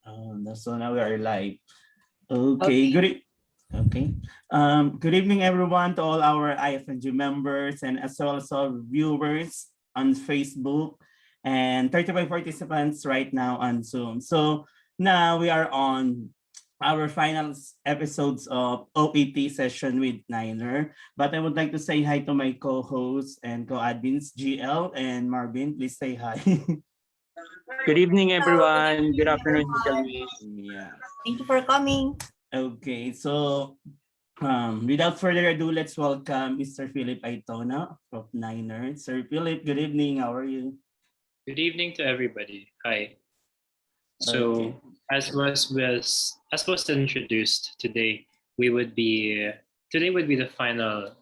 So now we are live. Okay, Okay. okay. Good evening, everyone, to all our IFNG members and as well as all viewers on Facebook and 35 participants right now on Zoom. So now we are on our final episodes of OET session with Niner. But I would like to say hi to my co-hosts and co-admins, GL and Marvin. Please say hi. Good evening, Hello, good everyone. Good evening, afternoon, everyone. Kelly. Yeah. Thank you for coming. Okay, so without further ado, let's welcome Mr. Pheelyp Aytona of Niner. Sir Philip, good evening. How are you? Good evening to everybody. Hi. Okay. So, as was introduced today, we would be today would be the final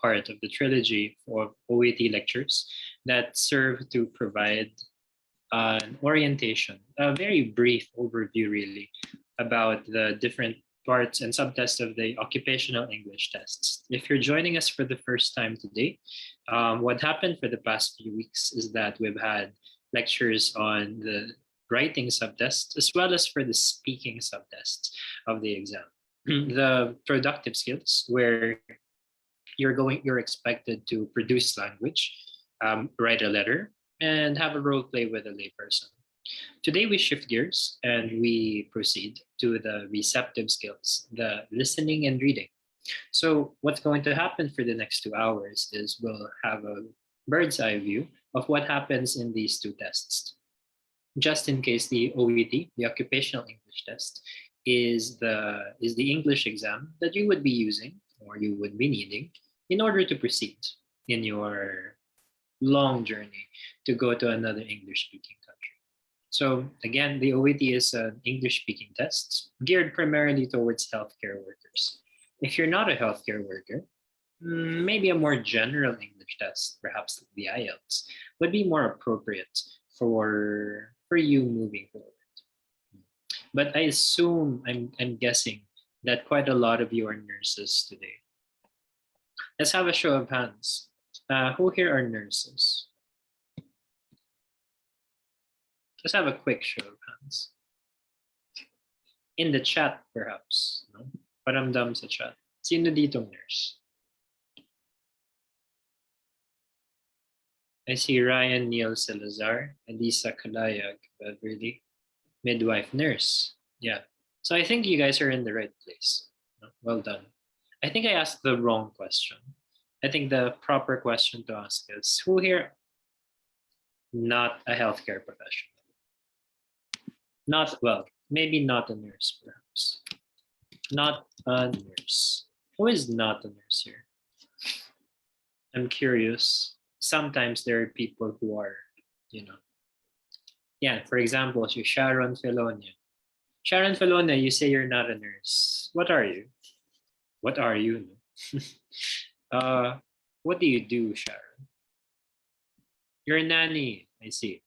part of the trilogy of OET lectures that serve to provide an orientation, a very brief overview, really, about the different parts and subtests of the occupational English tests. If you're joining us for the first time today, what happened for the past few weeks is that we've had lectures on the writing subtests as well as for the speaking subtests of the exam. The productive skills, where you're expected to produce language, write a letter, and have a role play with a layperson. Today, we shift gears and we proceed to the receptive skills, the listening and reading. So, what's going to happen for the next 2 hours is we'll have a bird's eye view of what happens in these two tests. Just in case the OET, the occupational English test, is the English exam that you would be using or you would be needing in order to proceed in your long journey to go to another English speaking country. So again, the OET is an English speaking test geared primarily towards healthcare workers. If you're not a healthcare worker, maybe a more general English test, perhaps the Ielts, would be more appropriate for you moving forward. But I assume I'm guessing that quite a lot of you are nurses today. Let's have a show of hands. Who here are nurses? Let's have a quick show of hands. In the chat, perhaps. No? Paramdam sa chat. Sino ditong nurse? I see Ryan Neil Salazar, Elisa Kalayag, Beverly, midwife nurse. Yeah. So I think you guys are in the right place. Well done. I think I asked the wrong question. I think the proper question to ask is who here not a healthcare professional? Not, well, maybe not a nurse, perhaps. Not a nurse. Who is not a nurse here? I'm curious. Sometimes there are people who are, you know, yeah, for example, si Sharon Felonia. Sharon Felonia, you say you're not a nurse. What are you? What are you? uh, what do you do, Sharon? You're a nanny, I see.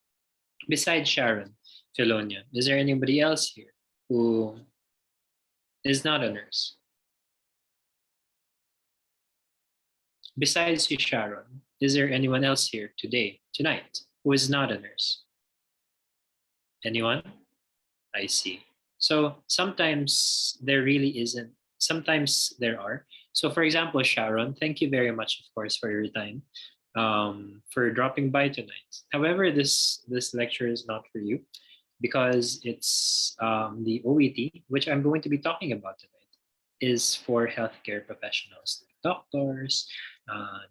Besides Sharon Felonia, is there anybody else here who is not a nurse? Besides you, Sharon, is there anyone else here tonight, who is not a nurse? Anyone? I see. So sometimes there really isn't. Sometimes there are. So for example, Sharon, thank you very much, of course, for your time, for dropping by tonight. However, this lecture is not for you because it's the OET, which I'm going to be talking about tonight, is for healthcare professionals, like doctors,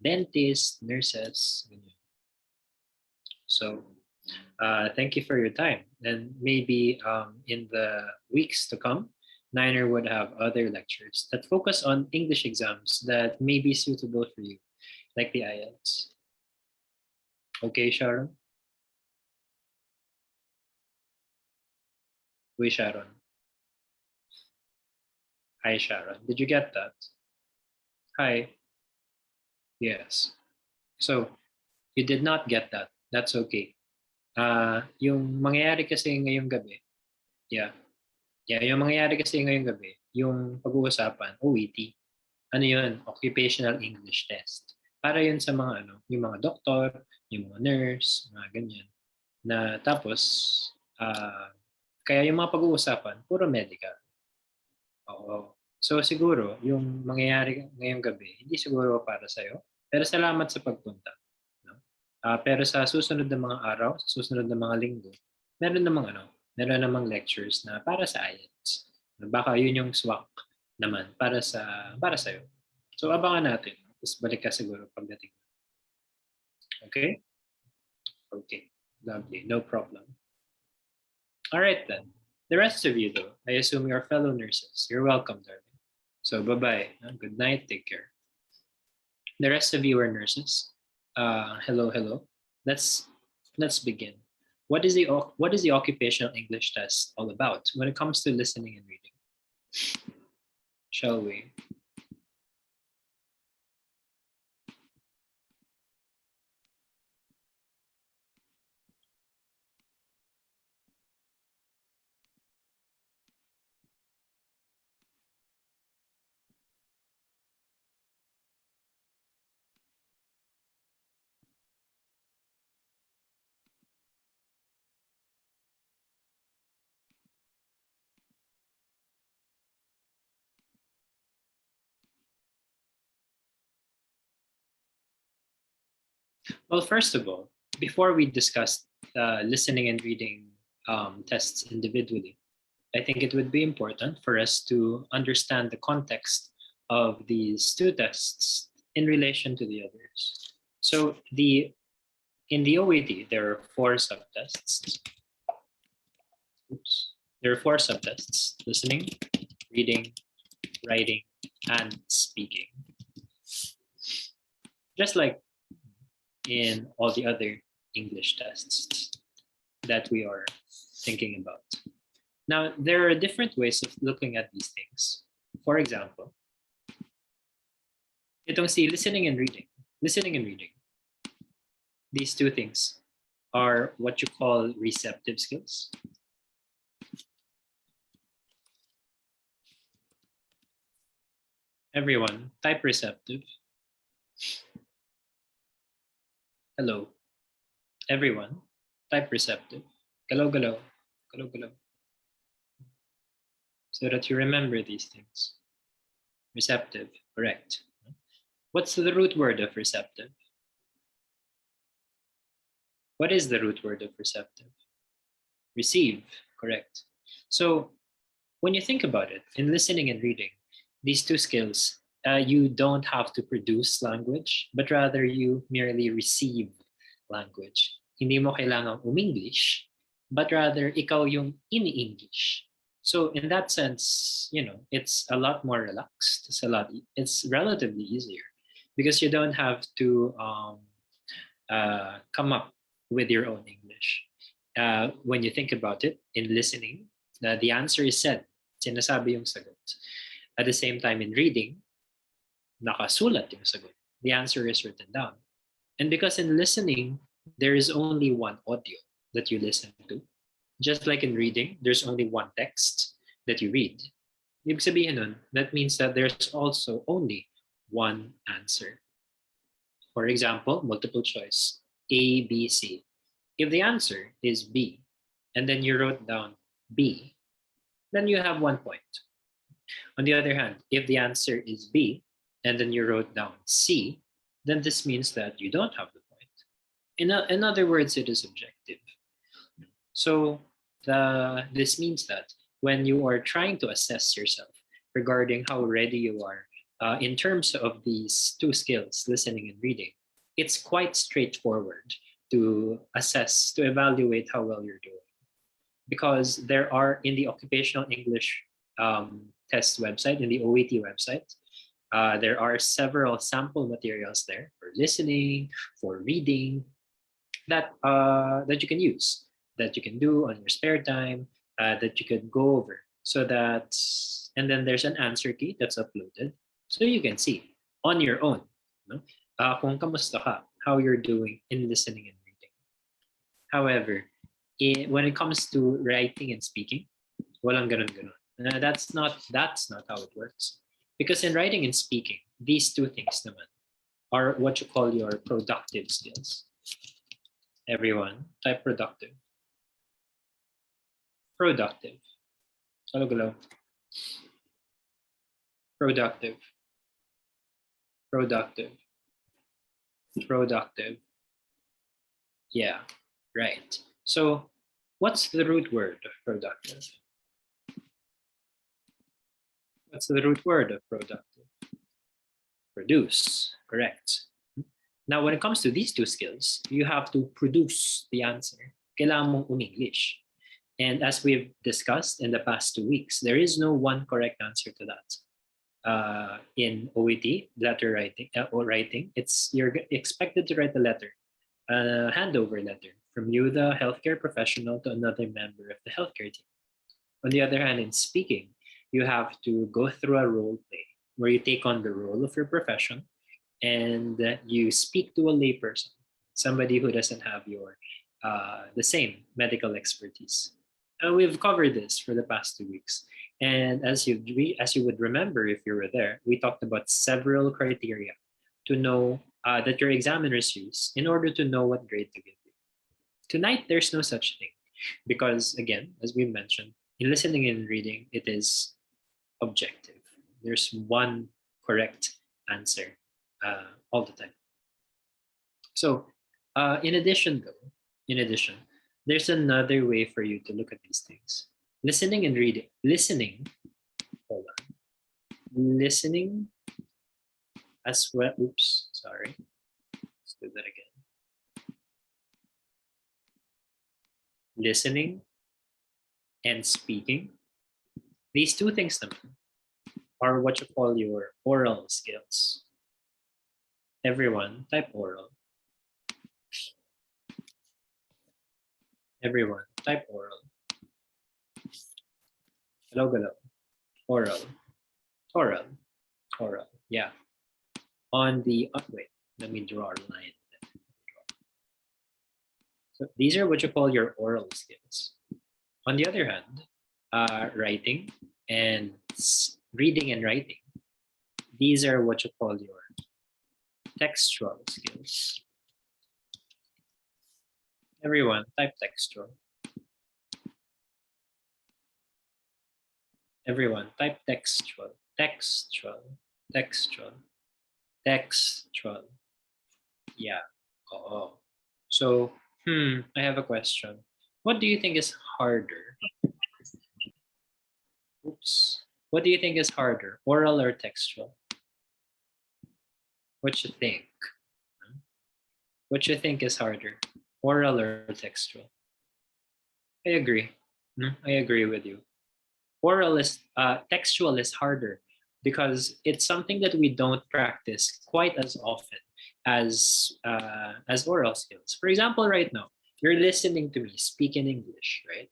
dentists, nurses. So thank you for your time. And maybe in the weeks to come, Niner would have other lectures that focus on English exams that may be suitable for you, like the IELTS. Okay, Sharon? We Sharon. Hi, Sharon. Did you get that? Hi. Yes. So, you did not get that. That's okay. Yung mangyayari kasi ngayong gabi, yeah, yung mangyayari kasi ngayong gabi, yung pag-uusapan, OET, ano yun, occupational English test. Para yun sa mga yung mga doktor, yung mga nurse, mga ganyan. Na tapos, Kaya yung mga pag-uusapan, puro medical. Oo. So siguro, yung mangyayari ngayong gabi, hindi siguro para sa'yo. Pero salamat sa pagpunta. No? Pero sa susunod na mga araw, sa susunod na mga linggo, meron namang lectures na para sa Ielts. Baka yun yung swak naman para sa'yo. So abangan natin. Tapos balik ka siguro pagdating. Okay? Okay. Lovely. No problem. All right then. The rest of you though, I assume you're fellow nurses. You're welcome, darling. So bye-bye. Good night. Take care. The rest of you are nurses. Hello, hello. Let's begin. What is the occupational English test all about when it comes to listening and reading? Shall we? Well, first of all, before we discuss listening and reading tests individually, I think it would be important for us to understand the context of these two tests in relation to the others. So in the OAT, there are four subtests. Oops. There are four subtests: listening, reading, writing, and speaking. Just like in all the other English tests that we are thinking about. Now, there are different ways of looking at these things. For example, itong si listening and reading. These two things are what you call receptive skills. Everyone, type receptive. Hello. Everyone, type receptive. Galaw, galaw. Galaw, galaw. So that you remember these things. Receptive, correct. What's the root word of receptive? What is the root word of receptive? Receive, correct. So when you think about it, in listening and reading, these two skills, you don't have to produce language, but rather you merely receive language. Hindi mo kailangang umenglish, but rather ikaw yung ini-English. So in that sense, it's a lot more relaxed. It's relatively easier because you don't have to come up with your own English. When you think about it, in listening, the answer is said. Sinasabi yung sagot. At the same time, in reading, nakasulat yung sagot. The answer is written down. And because in listening, there is only one audio that you listen to. Just like in reading, there's only one text that you read. Ibig sabihin nun, that means that there's also only one answer. For example, multiple choice, A, B, C. If the answer is B, and then you wrote down B, then you have 1 point. On the other hand, if the answer is B, and then you wrote down C, then this means that you don't have the point. In other words, it is objective. So this means that when you are trying to assess yourself regarding how ready you are in terms of these two skills, listening and reading, it's quite straightforward to assess, to evaluate how well you're doing. Because there are, in the Occupational English test website, in the OET website, there are several sample materials there for listening, for reading, that you can use, that you can do on your spare time, that you could go over. So that, and then there's an answer key that's uploaded, so you can see on your own, kung kamusta ka, how you're doing in listening and reading. However, when it comes to writing and speaking, walang ganun. That's not how it works. Because in writing and speaking, these two things naman are what you call your productive skills. Everyone, type productive. Productive. Hello. Productive. Productive. Productive. Yeah, right. So what's the root word of productive? What's the root word of productive? Produce, correct. Now, when it comes to these two skills, you have to produce the answer. Kailangan mong English. And as we've discussed in the past 2 weeks, there is no one correct answer to that. In OET, letter writing, or writing, you're expected to write a letter, a handover letter from you, the healthcare professional, to another member of the healthcare team. On the other hand, in speaking, you have to go through a role play where you take on the role of your profession and you speak to a layperson, somebody who doesn't have the same medical expertise. We've covered this for the past 2 weeks. And as you would remember if you were there, we talked about several criteria to know that your examiners use in order to know what grade to give you. Tonight, there's no such thing because, again, as we mentioned, in listening and reading, it is objective. There's one correct answer all the time. So, in addition, there's another way for you to look at these things. Listening and reading. Hold on. Listening as well. Oops, sorry. Let's do that again. Listening and speaking. These two things are what you call your oral skills. Everyone type oral. Everyone type oral. Hello. Oral. Yeah. On the wait, let me draw a line. So these are what you call your oral skills. On the other hand, writing and reading and writing, these are what you call your textual skills. Everyone type textual. Everyone type textual. Yeah. Oh. So, I have a question. What do you think is harder? Oops. What do you think is harder, oral or textual? What you think? What you think is harder, oral or textual? I agree. I agree with you. Textual is harder because it's something that we don't practice quite as often as oral skills. For example, right now, you're listening to me speak in English, right?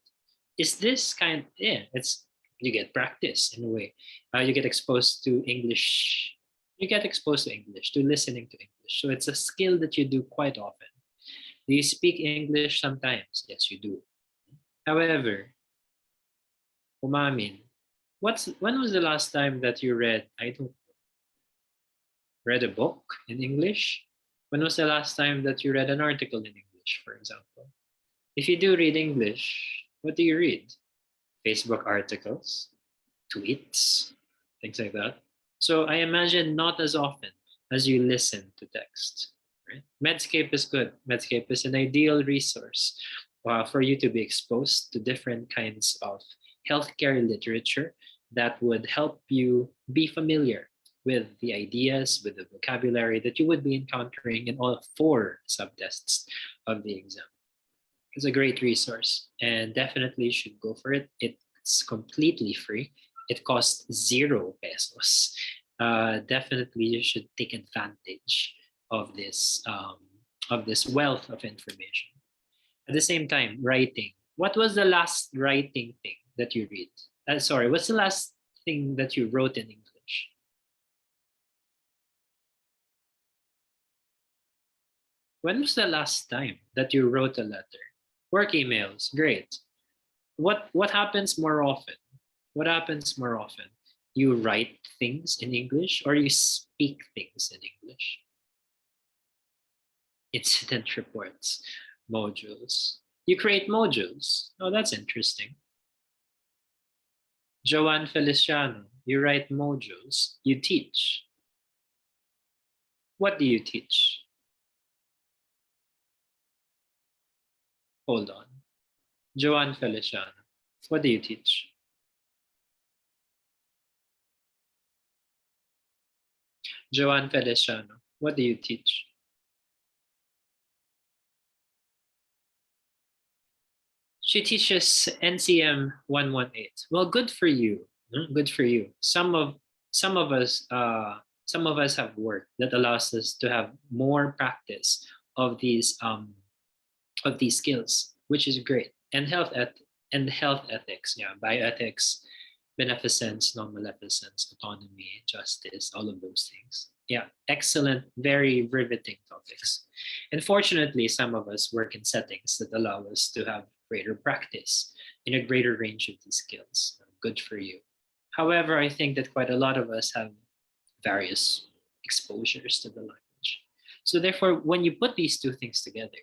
Is this it's you get practice in a way. You get exposed to English. You get exposed to English, to listening to English. So it's a skill that you do quite often. Do you speak English sometimes? Yes, you do. However, umamin, when was the last time that you read a book in English? When was the last time that you read an article in English, for example? If you do read English, what do you read? Facebook articles, tweets, things like that. So I imagine not as often as you listen to text. Right? Medscape is good. Medscape is an ideal resource for you to be exposed to different kinds of healthcare literature that would help you be familiar with the ideas, with the vocabulary that you would be encountering in all 4 subtests of the exam. It's a great resource and definitely should go for it. It's completely free. It costs 0 pesos. Definitely you should take advantage of this wealth of information. At the same time, writing. What was the last writing thing that you read? What's the last thing that you wrote in English? When was the last time that you wrote a letter? Work emails, great. What happens more often? What happens more often? You write things in English or you speak things in English? Incident reports, modules. You create modules. Oh, that's interesting. Joanne Feliciano, you write modules, you teach. What do you teach? Hold on. Joanne Feliciano, what do you teach? Joanne Feliciano, what do you teach? She teaches NCM 118. Well, good for you. Good for you. Some of us have work that allows us to have more practice of these skills, which is great. And health ethics, yeah, bioethics, beneficence, non-maleficence, autonomy, justice, all of those things. Yeah, excellent, very riveting topics. Unfortunately, some of us work in settings that allow us to have greater practice in a greater range of these skills. Good for you. However, I think that quite a lot of us have various exposures to the language. So therefore, when you put these two things together,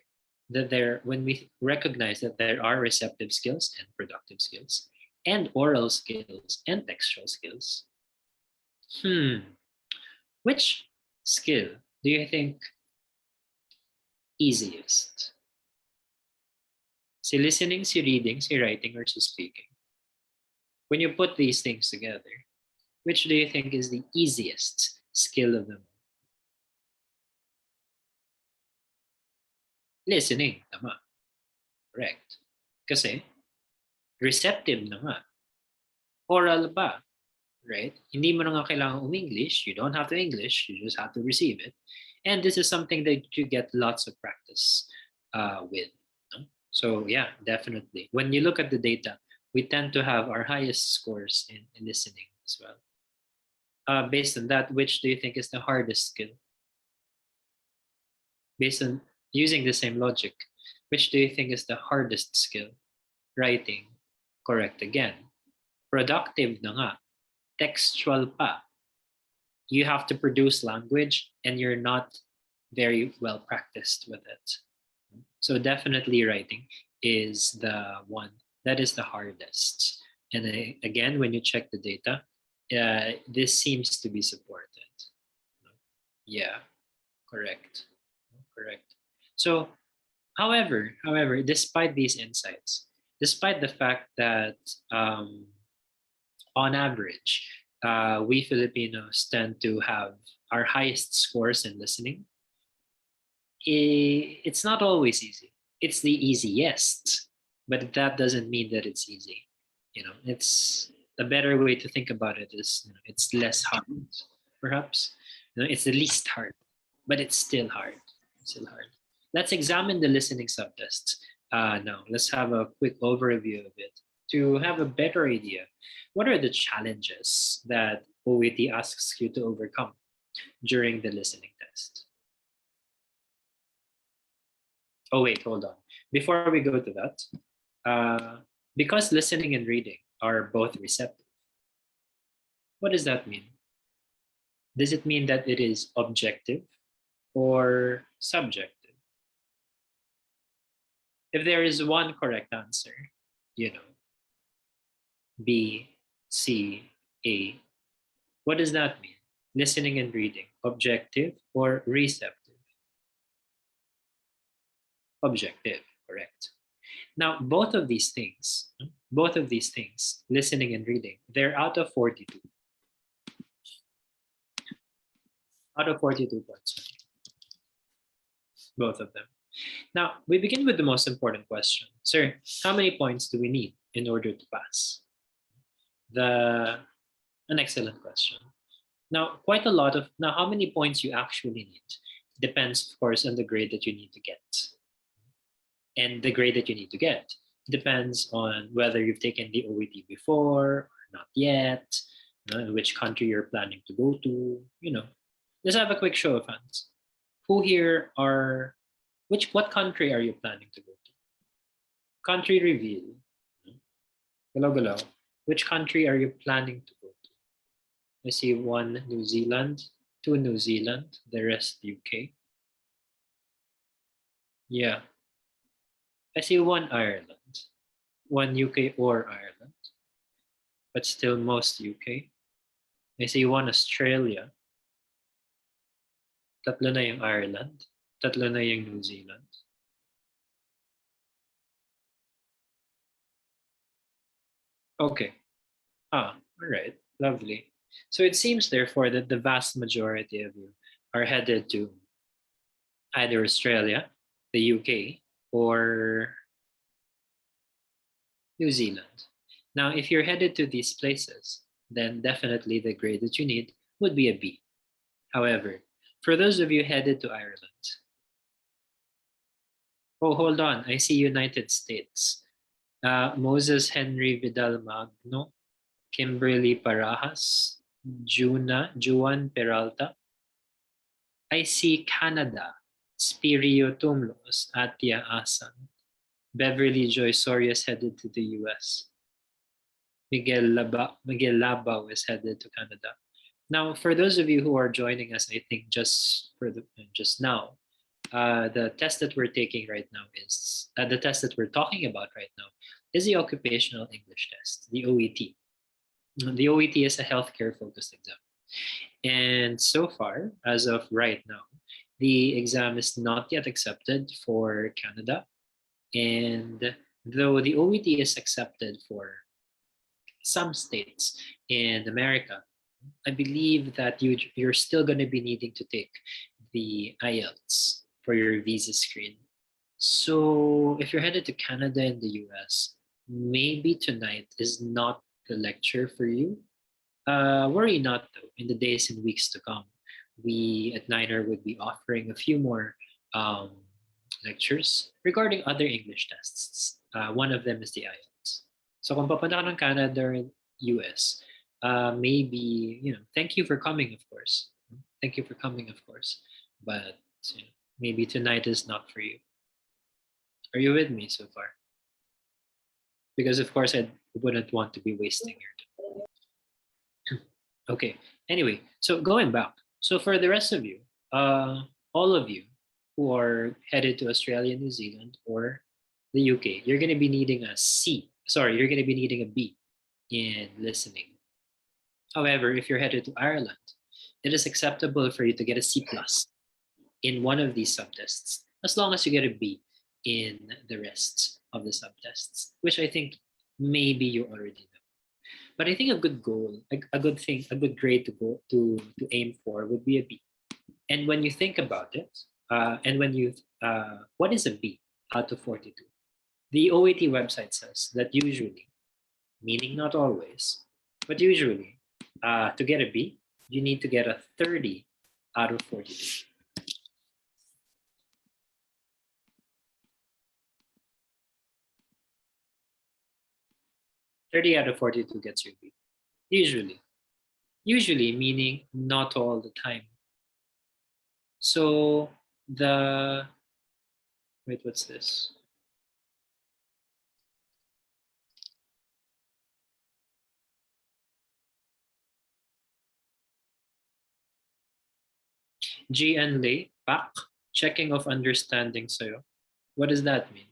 when we recognize that there are receptive skills and productive skills, and oral skills and textual skills, which skill do you think easiest? Si listening, si reading, si writing, or si speaking? When you put these things together, which do you think is the easiest skill of them all? Listening, tama. Correct. Kasi receptive na nga. Oral ba? Right? Hindi mo na nga kailangan English. You don't have to English. You just have to receive it. And this is something that you get lots of practice with. No? So yeah, definitely. When you look at the data, we tend to have our highest scores in listening as well. Based on that, which do you think is the hardest skill? Based on using the same logic, which do you think is the hardest skill? Writing. Correct again. Productive na nga. Textual pa. You have to produce language and you're not very well practiced with it. So definitely writing is the one that is the hardest. And again, when you check the data, this seems to be supported. Yeah, correct. Correct. So, however, despite these insights, despite the fact that on average, we Filipinos tend to have our highest scores in listening, it's not always easy. It's the easiest, but that doesn't mean that it's easy. It's a better way to think about it is it's less hard, perhaps. It's the least hard, but it's still hard. It's still hard. Let's examine the listening subtests. Now, let's have a quick overview of it to have a better idea. What are the challenges that OET asks you to overcome during the listening test? Oh, wait, hold on. Before we go to that, because listening and reading are both receptive, what does that mean? Does it mean that it is objective or subjective? If there is one correct answer, B, C, A, what does that mean? Listening and reading, objective or receptive? Objective, correct. Now, both of these things, listening and reading, they're out of 42. Out of 42 points. Both of them. Now, we begin with the most important question. Sir, how many points do we need in order to pass? An excellent question. Now, how many points you actually need depends, of course, on the grade that you need to get. And the grade that you need to get depends on whether you've taken the OET before or not yet, which country you're planning to go to, Let's have a quick show of hands. What country are you planning to go to? Country reveal. Galaw. Which country are you planning to go to? I see 1 New Zealand, 2 New Zealand, the rest UK. Yeah. I see 1 Ireland, 1 UK or Ireland. but still most UK. I see one Australia. Tatlo na yung Ireland. Tatlo na yung New Zealand. Okay. All right. Lovely. So it seems, therefore, that the vast majority of you are headed to either Australia, the UK, or New Zealand. Now, if you're headed to these places, then definitely the grade that you need would be a B. However, for those of you headed to Ireland, oh, hold on, I see United States. Moses Henry Vidal Magno, Kimberly Parajas, Juan Peralta. I see Canada, Spirio Tumlos, Atia Asan. Beverly Joy Sorias headed to the US. Miguel Labao is headed to Canada. Now, for those of you who are joining us, I think just now, the test that we're taking right now is the test that we're talking about right now is the Occupational English Test, the OET. The OET is a healthcare focused exam. And so far, as of right now, the exam is not yet accepted for Canada. And though the OET is accepted for some states in America, I believe that you're still going to be needing to take the Ielts for your visa screen. So if you're headed to Canada and the US, maybe tonight is not the lecture for you. Worry not though, in the days and weeks to come, we at Niner would be offering a few more lectures regarding other English tests. One of them is the IELTS. So kung papunta ka ng Canada or US, maybe, thank you for coming, of course. Thank you for coming, of course. But maybe tonight is not for you. Are you with me so far? Because of course I wouldn't want to be wasting your time. Okay. Anyway, so going back. So for the rest of you, all of you who are headed to Australia, New Zealand, or the UK, you're going to be needing a C. Sorry, you're going to be needing a B in listening. However, if you're headed to Ireland, it is acceptable for you to get a C plus in one of these subtests, as long as you get a B in the rest of the subtests, which I think maybe you already know. But I think a good goal, a good thing, a good grade to go to aim for would be a B. And when you think about it, what is a B out of 42? The OET website says that usually, meaning not always, but usually, to get a B, you need to get a 30 out of 42. "30 out of 42 gets you a B. Usually meaning not all the time. So wait, what's this? G and lay, back, checking of understanding sa'yo. What does that mean?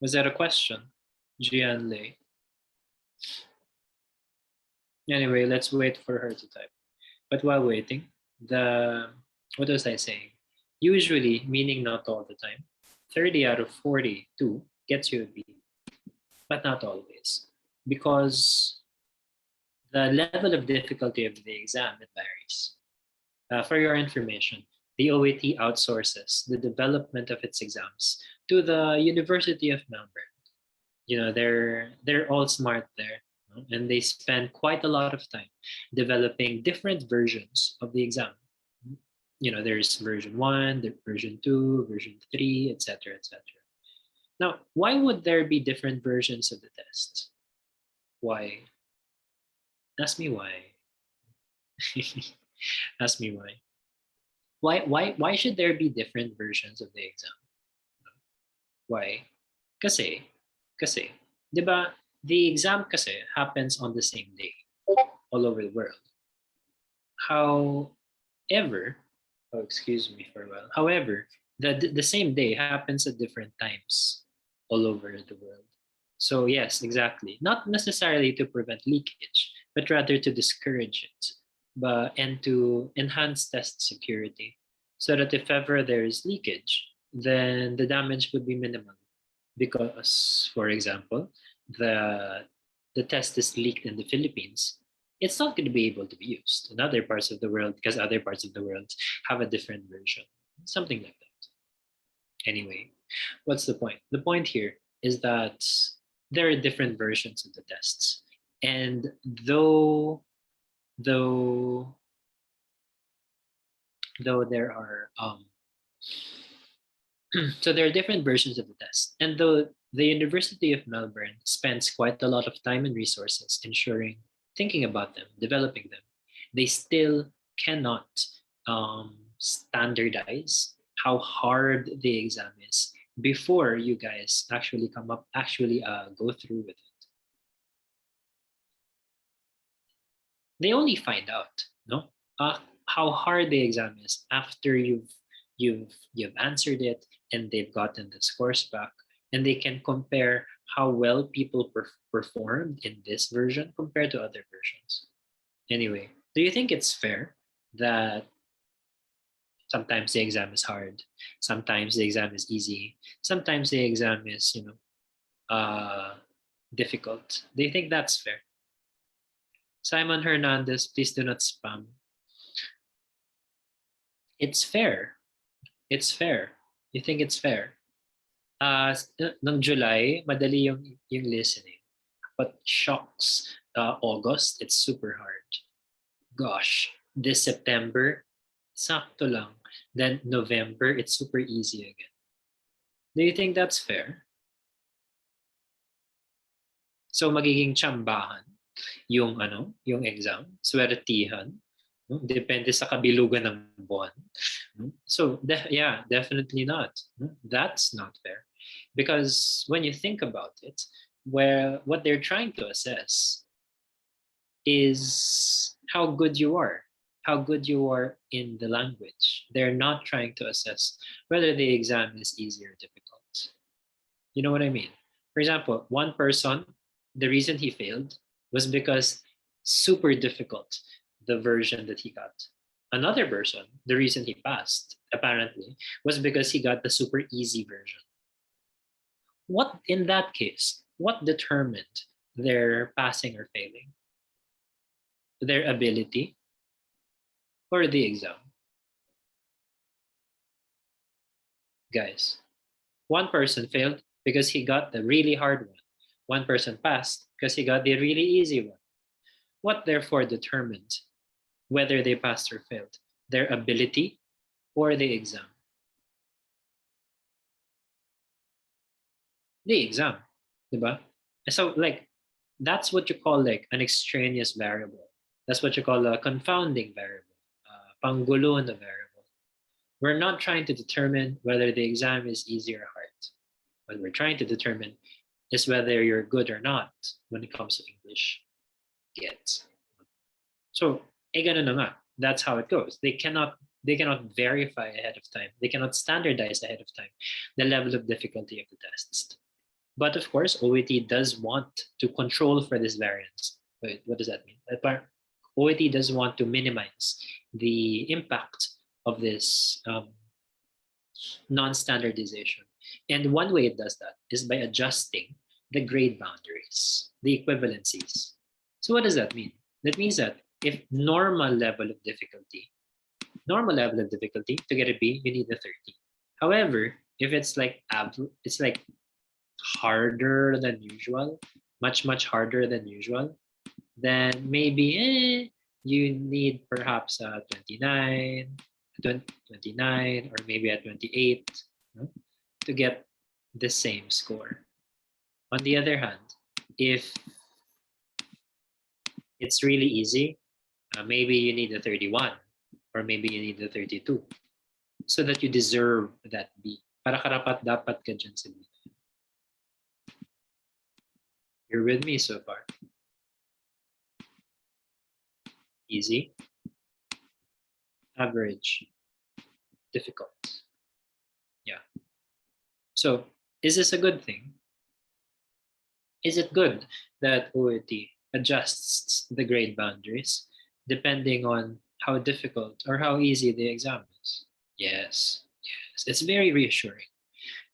Was that a question? G and lay. Anyway, let's wait for her to type. But while waiting, what was I saying? Usually, meaning not all the time, 30 out of 42 gets you a B, but not always, because the level of difficulty of the exam, it varies. For your information, the OET outsources the development of its exams to the University of Melbourne. They're all smart there, and they spend quite a lot of time developing different versions of the exam. There's version 1, version 2, version 3, etc., etc. Now, why would there be different versions of the test? Why? Ask me why. Ask me why. Why should there be different versions of the exam? Why? Kasi, di ba, the exam kasi happens on the same day all over the world. However, excuse me for a while. However, the same day happens at different times all over the world. So yes, exactly. Not necessarily to prevent leakage, but rather to discourage it, and to enhance test security, so that if ever there is leakage, then the damage would be minimal. Because, for example, the test is leaked in the Philippines, it's not going to be able to be used in other parts of the world because other parts of the world have a different version, something like that. Anyway, what's the point? The point here is that there are different versions of the tests, and though though there are so there are different versions of the test, and though the University of Melbourne spends quite a lot of time and resources ensuring, thinking about them, developing them, they still cannot standardize how hard the exam is before you guys actually go through with it. They only find out, no, how hard the exam is after you've answered it and they've gotten the scores back, and they can compare how well people performed in this version compared to other versions. Anyway, do you think it's fair that sometimes the exam is hard, sometimes the exam is easy, sometimes the exam is difficult? Do you think that's fair? Simon Hernandez, please do not spam. It's fair. It's fair. You think it's fair? Nung July, madali yung listening. But shocks, August, it's super hard. Gosh, this September, sakto lang. Then November, it's super easy again. Do you think that's fair? So magiging tsambahan yung exam, swertihan, no? Depende sa kabilugan ng buwan. So yeah, definitely not. That's not fair, because when you think about it, what they're trying to assess is how good you are, in the language. They're not trying to assess whether the exam is easy or difficult. You know what I mean? For example, one person, the reason he failed was because super difficult the version that he got. Another person, the reason he passed, apparently, was because he got the super easy version. What, in that case, what determined their passing or failing? Their ability or the exam? Guys, one person failed because he got the really hard one. One person passed because he got the really easy one. What therefore determined whether they passed or failed? Their ability or the exam? The exam, diba? So like, that's what you call like an extraneous variable. That's what you call a confounding variable, panggulo na variable. We're not trying to determine whether the exam is easy or hard. What we're trying to determine is whether you're good or not when it comes to English. Get. So, ganun na nga. That's how it goes. They cannot verify ahead of time. They cannot standardize ahead of time the level of difficulty of the tests. But of course, OET does want to control for this variance. Wait, what does that mean? OET does want to minimize the impact of this non-standardization. And one way it does that is by adjusting the grade boundaries, the equivalencies. So what does that mean? That means that if normal level of difficulty, to get a B, you need a 30. However, if it's like harder than usual, much harder than usual, then maybe you need perhaps a 29, or maybe a 28, no? To get the same score. On the other hand, if it's really easy, maybe you need a 31, or maybe you need a 32, so that you deserve that B. Para karapat dapat ka dyan sa B. You're with me so far? Easy, average, difficult. Yeah. So is this a good thing? Is it good that OET adjusts the grade boundaries depending on how difficult or how easy the exam is? Yes, yes. It's very reassuring.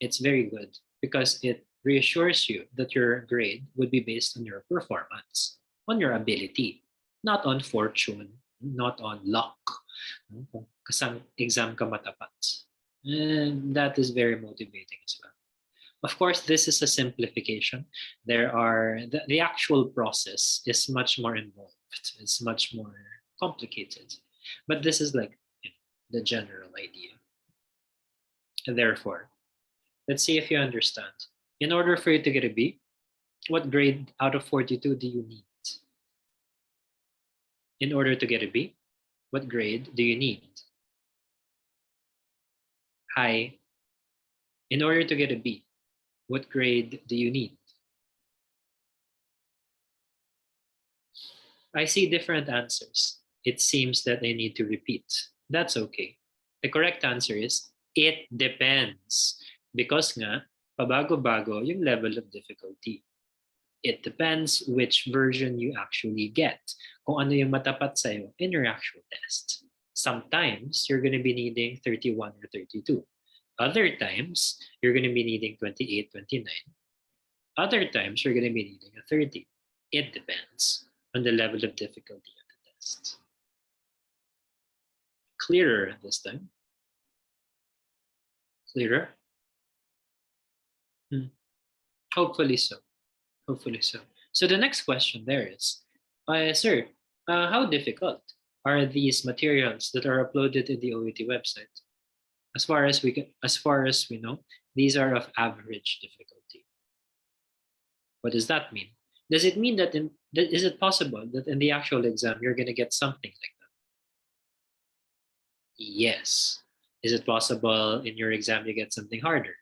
It's very good because it reassures you that your grade would be based on your performance, on your ability, not on fortune, not on luck. Kung kasang exam ka matapat. And that is very motivating as well. Of course, this is a simplification. The actual process is much more involved. It's much more complicated. But this is like the general idea. Therefore, let's see if you understand. In order for you to get a B, what grade out of 42 do you need? In order to get a B, what grade do you need? Hi. In order to get a B, what grade do you need? I see different answers. It seems that I need to repeat. That's okay. The correct answer is, it depends. Because nga, pabago-bago yung level of difficulty. It depends which version you actually get. Kung ano yung matapat sa'yo in your actual test. Sometimes, you're going to be needing 31 or 32. Other times, you're going to be needing 28, 29. Other times, you're going to be needing a 30. It depends on the level of difficulty of the test. Clearer this time? Clearer? Hopefully so. Hopefully so. So the next question there is, sir, how difficult are these materials that are uploaded in the OET website? As far as we know, these are of average difficulty. What does that mean? Does it mean that is it possible that in the actual exam you're going to get something like that? Yes. Is it possible in your exam you get something harder?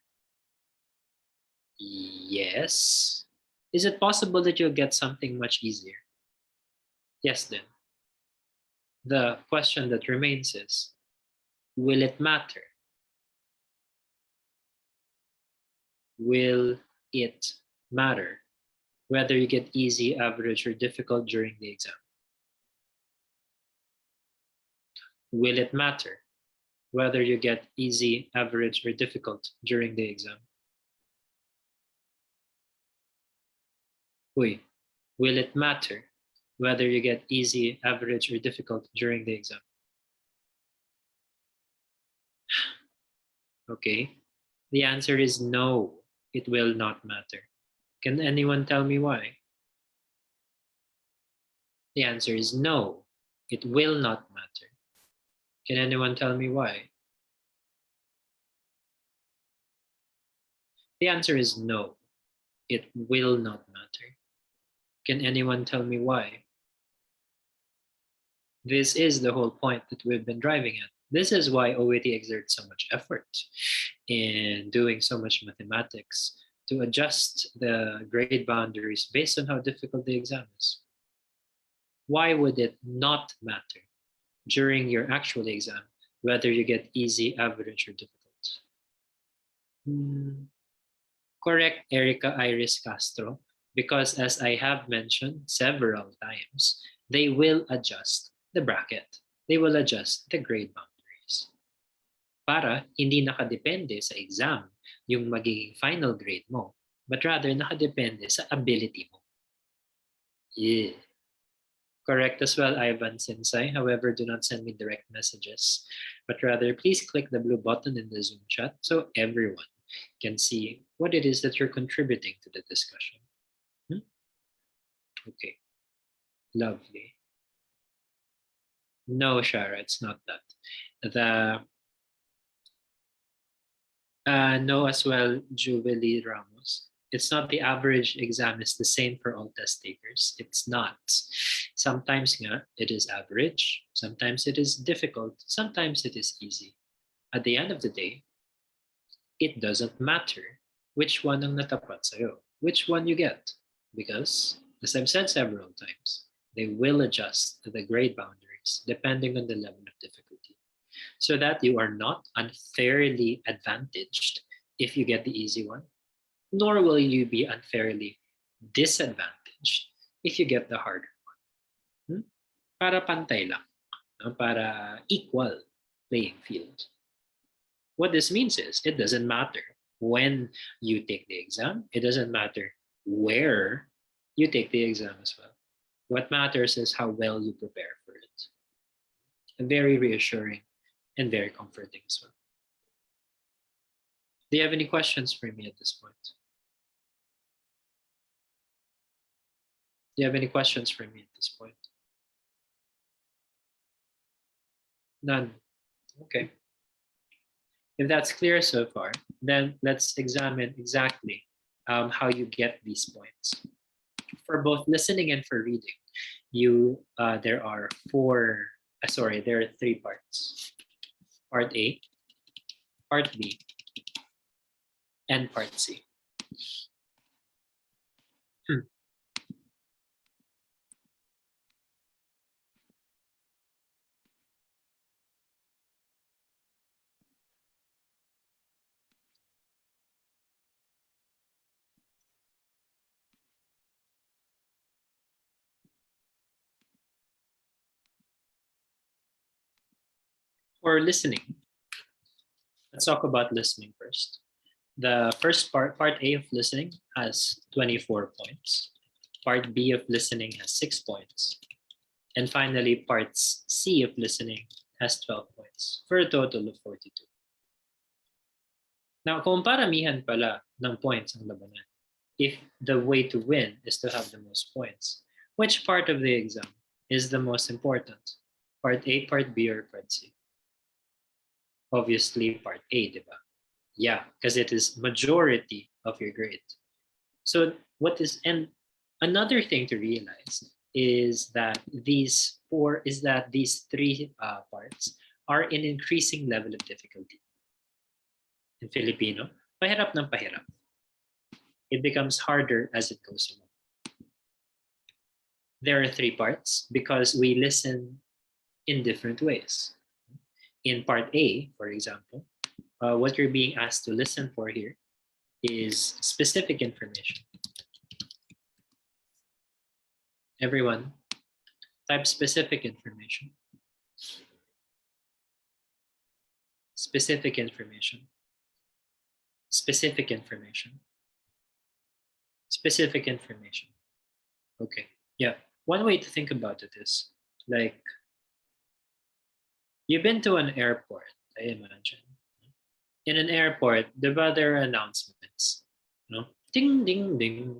Yes. Is it possible that you'll get something much easier? Yes, then. The question that remains is, will it matter? Will it matter whether you get easy, average, or difficult during the exam? Will it matter whether you get easy, average, or difficult during the exam? Will it matter whether you get easy, average, or difficult during the exam? Okay, the answer is no, it will not matter. Can anyone tell me why? The answer is no, it will not matter. Can anyone tell me why? The answer is no, it will not matter. Can anyone tell me why? This is the whole point that we've been driving at. This is why OET exerts so much effort in doing so much mathematics to adjust the grade boundaries based on how difficult the exam is. Why would it not matter during your actual exam whether you get easy, average, or difficult? Correct, Erica Iris Castro, because as I have mentioned several times, they will adjust the bracket. They will adjust the grade boundaries. Para hindi nakadepende sa exam yung magiging final grade mo, but rather nakadepende sa ability mo. Yeah. Correct as well, Ivan Sensei. However, do not send me direct messages, but rather please click the blue button in the Zoom chat so everyone can see what it is that you're contributing to the discussion. Okay, lovely. No, Shara, it's not that. The no as well, Jubilee Ramos. It's not the average exam is the same for all test takers. It's not. Sometimes nga, it is average, sometimes it is difficult, sometimes it is easy. At the end of the day, it doesn't matter which one ang natapat sa'yo, which one you get. Because, as I've said several times, they will adjust the grade boundaries depending on the level of difficulty, so that you are not unfairly advantaged if you get the easy one, nor will you be unfairly disadvantaged if you get the harder one. Para pantay lang, no? Para equal playing field. What this means is it doesn't matter when you take the exam. It doesn't matter where you take the exam as well. What matters is how well you prepare for it. Very reassuring and very comforting as well. Do you have any questions for me at this point? Do you have any questions for me at this point? None. Okay. If that's clear so far, then let's examine exactly how you get these points. For both listening and for reading, there are three parts. Part A, Part B, and Part C. For listening, let's talk about listening first. The first part A of listening, has 24 points. Part B of listening has 6 points. And finally, part C of listening has 12 points, for a total of 42. Now, kung paramihan pala ng points ang labanan, if the way to win is to have the most points, which part of the exam is the most important? Part A, Part B, or Part C? Obviously, Part A, diba? Yeah, because it is majority of your grade. So and another thing to realize is that these three parts are in increasing level of difficulty. In Filipino, pahirap ng pahirap. It becomes harder as it goes along. There are three parts because we listen in different ways. In part A, for example, what you're being asked to listen for here is specific information. Everyone, type specific information. Specific information. Specific information. Specific information. Okay, yeah. One way to think about it is like you've been to an airport, I imagine. In an airport, there are announcements. No? Ding, ding, ding.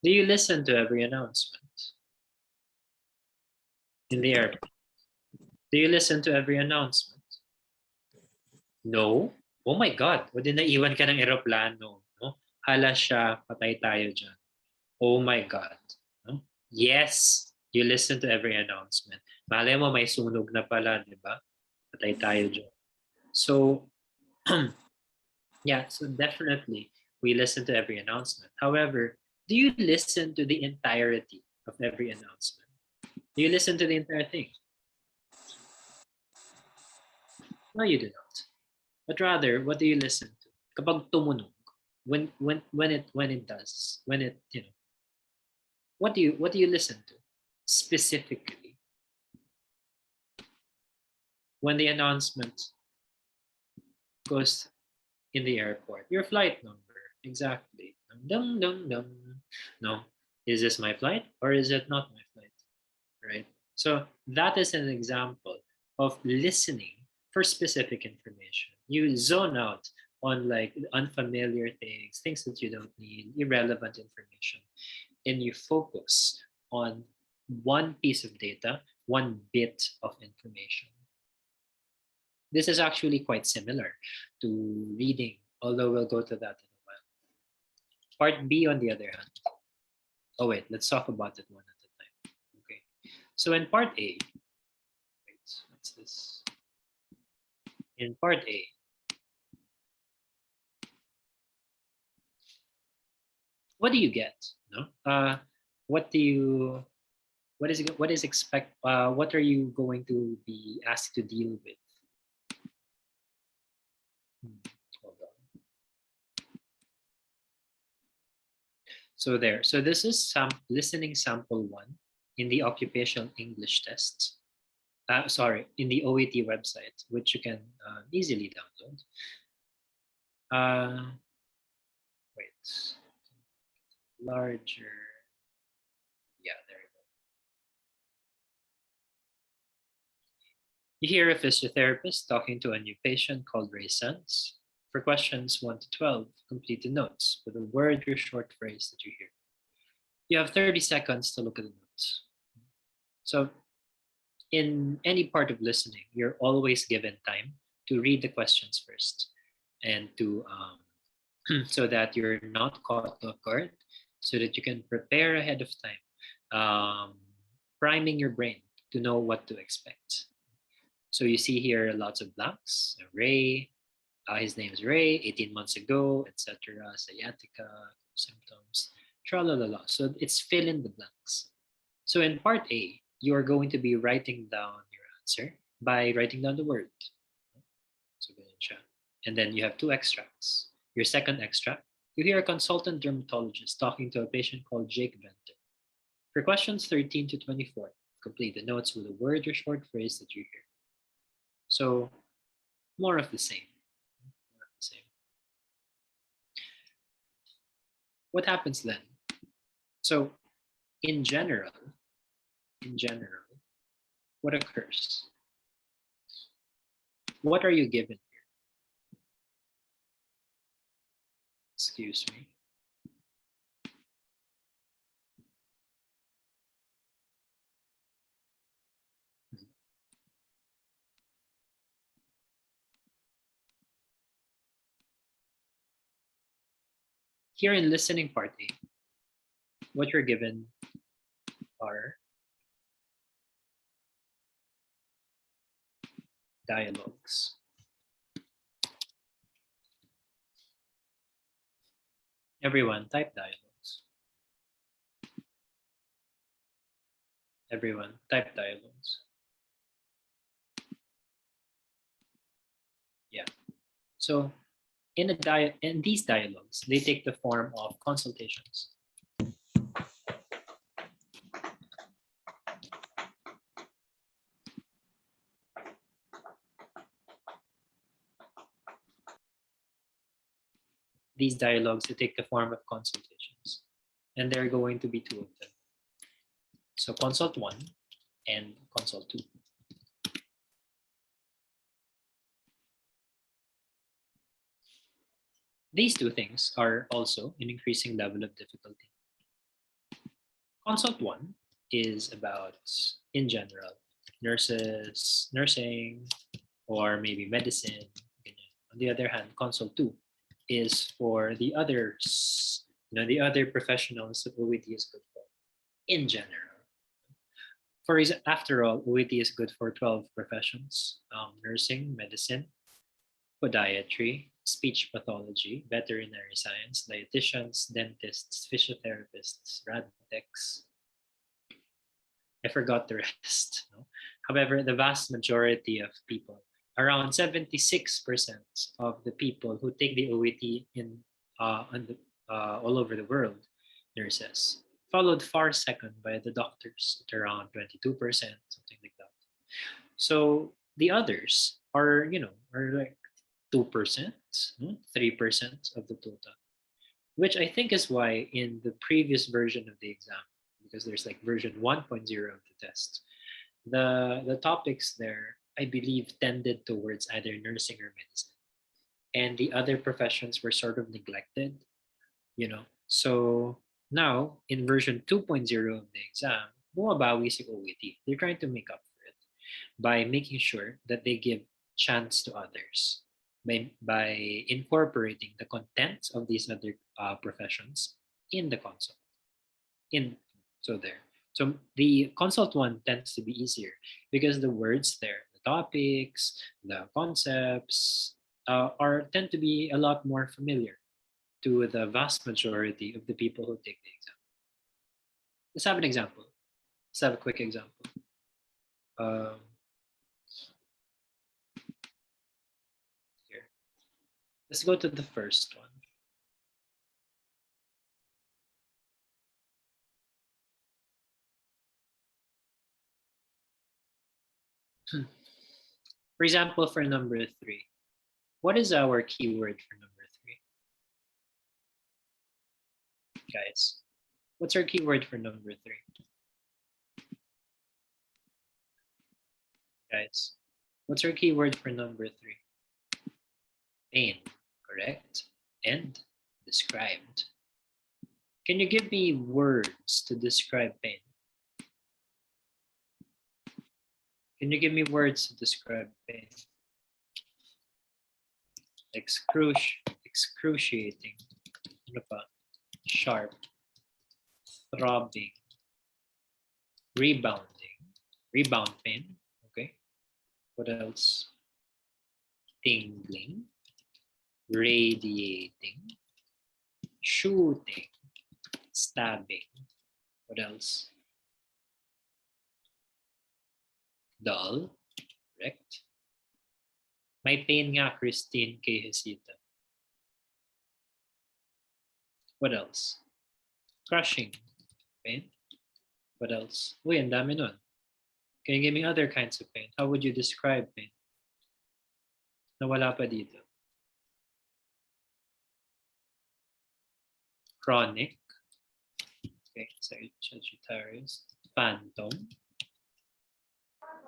Do you listen to every announcement in the airport? Do you listen to every announcement? No? Oh my God, o din naiwan ka ng aeroplano. No? Hala siya, patay tayo dyan. Oh my God. No? Yes, you listen to every announcement. Malay mo may sunog na pala, di ba? Patay tayo dyan. So, yeah, so definitely we listen to every announcement. However, do you listen to the entirety of every announcement? Do you listen to the entire thing? No, you do not. But rather, what do you listen to? Kapag tumunog, when it does, what do you listen to specifically? When the announcement goes in the airport, your flight number, exactly. Dum dum dum. No, is this my flight or is it not my flight? Right. So that is an example of listening for specific information. You zone out on like unfamiliar things that you don't need, irrelevant information, and you focus on one piece of data, one bit of information. This is actually quite similar to reading, although we'll go to that in a while. Part B, on the other hand. Oh wait, let's talk about it one at a time. Okay. So in part A, wait, what's this? In part A, what do you get? No? What do you what is expect what are you going to be asked to deal with? Hold on. So there. So this is some listening sample 1 in the occupational English test. Sorry, in the OET website, which you can easily download. Wait, larger. Yeah, there you go. You hear a physiotherapist talking to a new patient called Ray Sands. For questions 1 to 12, complete the notes with a word or short phrase that you hear. You have 30 seconds to look at the notes. So in any part of listening, you're always given time to read the questions first and to so that you're not caught off guard, so that you can prepare ahead of time, priming your brain to know what to expect. So you see here lots of blanks. Ray, his name is Ray, 18 months ago, etc. Sciatica, symptoms, tra-la-la-la. So it's fill in the blanks. So in part A, you are going to be writing down your answer by writing down the word. So ganyan siya. And then you have 2 extracts. Your second extract, you hear a consultant dermatologist talking to a patient called Jake Venter. For questions 13 to 24, complete the notes with a word or short phrase that you hear. So more of the same. More of the same. What happens then? So in general, what occurs? What are you given here? Excuse me. Here in listening part A, what you're given are dialogues. Everyone type dialogues. Everyone type dialogues. Yeah. So in these dialogues, they take the form of consultations. These dialogues, they take the form of consultations. And there are going to be 2 of them. So consult 1 and consult 2. These 2 things are also an increasing level of difficulty. Consult 1 is about, in general, nurses, nursing, or maybe medicine. On the other hand, consult 2 is for the others, the other professionals that OET is good for, in general. After all, OET is good for 12 professions: nursing, medicine, podiatry, speech pathology, veterinary science, dietitians, dentists, physiotherapists, rad techs. I forgot the rest. No? However, the vast majority of people, around 76% of the people who take the OET all over the world, nurses, followed far second by the doctors at around 22%, something like that. So the others are like 2%, 3% of the total, which I think is why in the previous version of the exam, because there's like version 1.0 of the test, the topics there, I believe, tended towards either nursing or medicine. And the other professions were sort of neglected, So now in version 2.0 of the exam, bumabawi si OET. They're trying to make up for it by making sure that they give chance to others by incorporating the contents of these other professions in the consult. So the consult 1 tends to be easier because the words there, the topics, the concepts tend to be a lot more familiar to the vast majority of the people who take the exam. Let's have an example. Let's have a quick example. Here. Let's go to the first one. For example, for number 3, what is our keyword for number 3? Guys, what's our keyword for number 3? Guys, what's our keyword for number 3? Pain, correct? And described. Can you give me words to describe pain? Can you give me words to describe pain? Excruciating. Ano pa? Sharp. Throbbing. Rebounding. Rebound pain. Okay. What else? Tingling. Radiating. Shooting. Stabbing. What else? Dull. Correct. May pain nga, Christine kay Hesita. What else? Crushing pain. What else? Uy, ang dami nun. Can you give me other kinds of pain? How would you describe pain? Nawala pa dito. Chronic. Okay, Sagittarius. Phantom.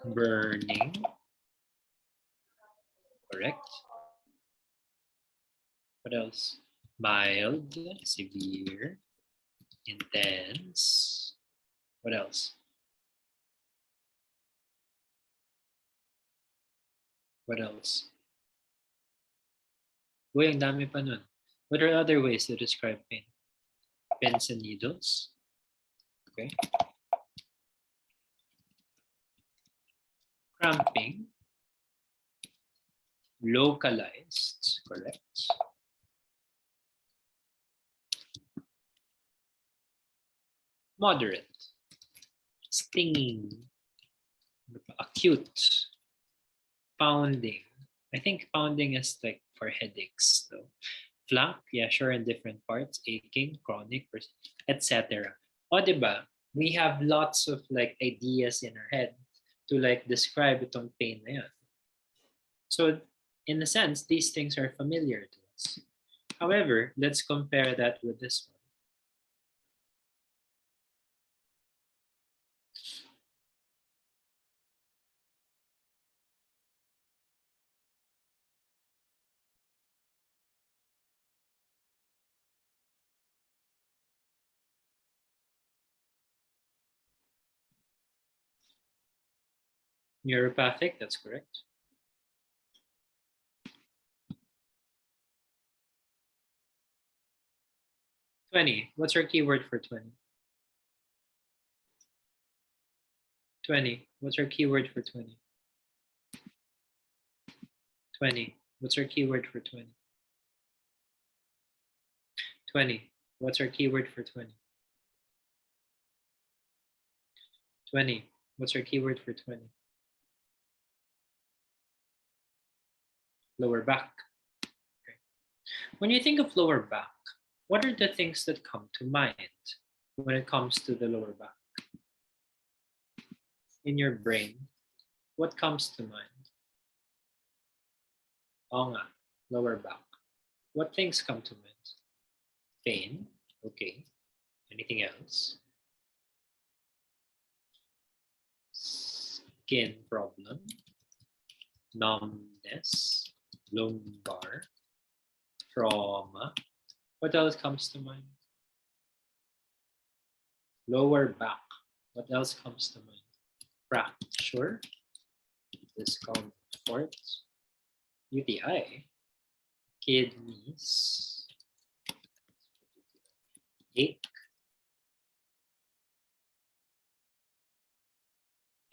Burning. Correct. What else? Mild, severe, intense. What else? What else? Uy, ang dami pa nun. What are other ways to describe pain? Pins and needles. Okay. Cramping. Localized. Correct. Moderate. Stinging. Acute. Pounding. I think pounding is like for headaches though. Flank, yeah, sure, in different parts. Aching, chronic, etc. O, diba? We have lots of like ideas in our head to like describe itong pain na yan. So, in a sense, these things are familiar to us. However, let's compare that with this one. Neuropathic, that's correct. $20. What's our keyword for 20? 20. What's our keyword for 20? 20. What's our keyword for 20? 20. What's our keyword for 20? 20. What's our keyword for 20? Lower back. Okay. When you think of lower back, what are the things that come to mind when it comes to the lower back? In your brain, what comes to mind? Oo nga, lower back. What things come to mind? Pain, okay. Anything else? Skin problem, numbness, lumbar, trauma. What else comes to mind? Lower back. What else comes to mind? Fracture, discomfort, UTI, kidneys, ache,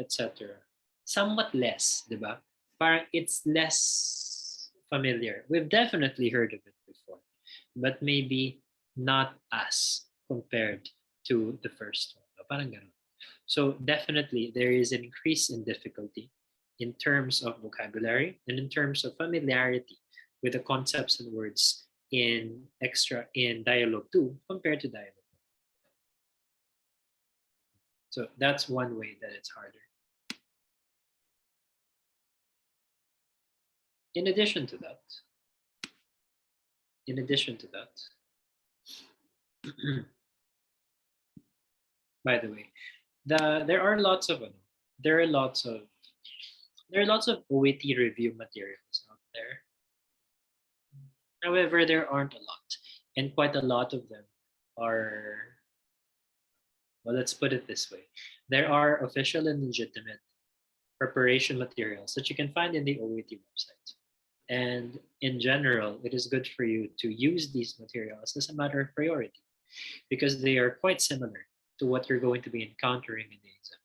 etc. Somewhat less, diba? Parang it's less familiar. We've definitely heard of it before, but maybe not as compared to the first one. Parang ganun. So definitely there is an increase in difficulty in terms of vocabulary and in terms of familiarity with the concepts and words in dialogue 2 compared to dialogue 1. So that's one way that it's harder. in addition to that, in addition to that, by the way, there are lots of there are lots of OET review materials out there. However, there aren't a lot, and quite a lot of them are, well, let's put it this way. There are official and legitimate preparation materials that you can find in the OET website. And in general, it is good for you to use these materials as a matter of priority because they are quite similar to what you're going to be encountering in the exam.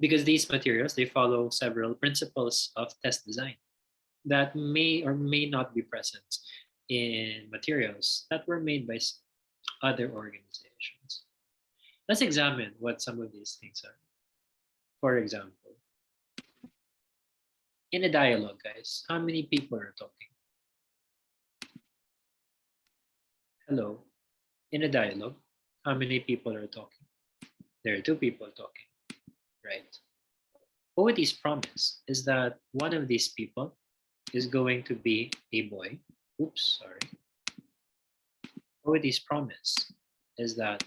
Because these materials, they follow several principles of test design that may or may not be present in materials that were made by other organizations. Let's examine what some of these things are. For example, in a dialogue, guys, how many people are talking? Hello. In a dialogue, how many people are talking? There are two people talking, right? OET's promise is that one of these people is going to be a boy. Oops, sorry. OET's promise is that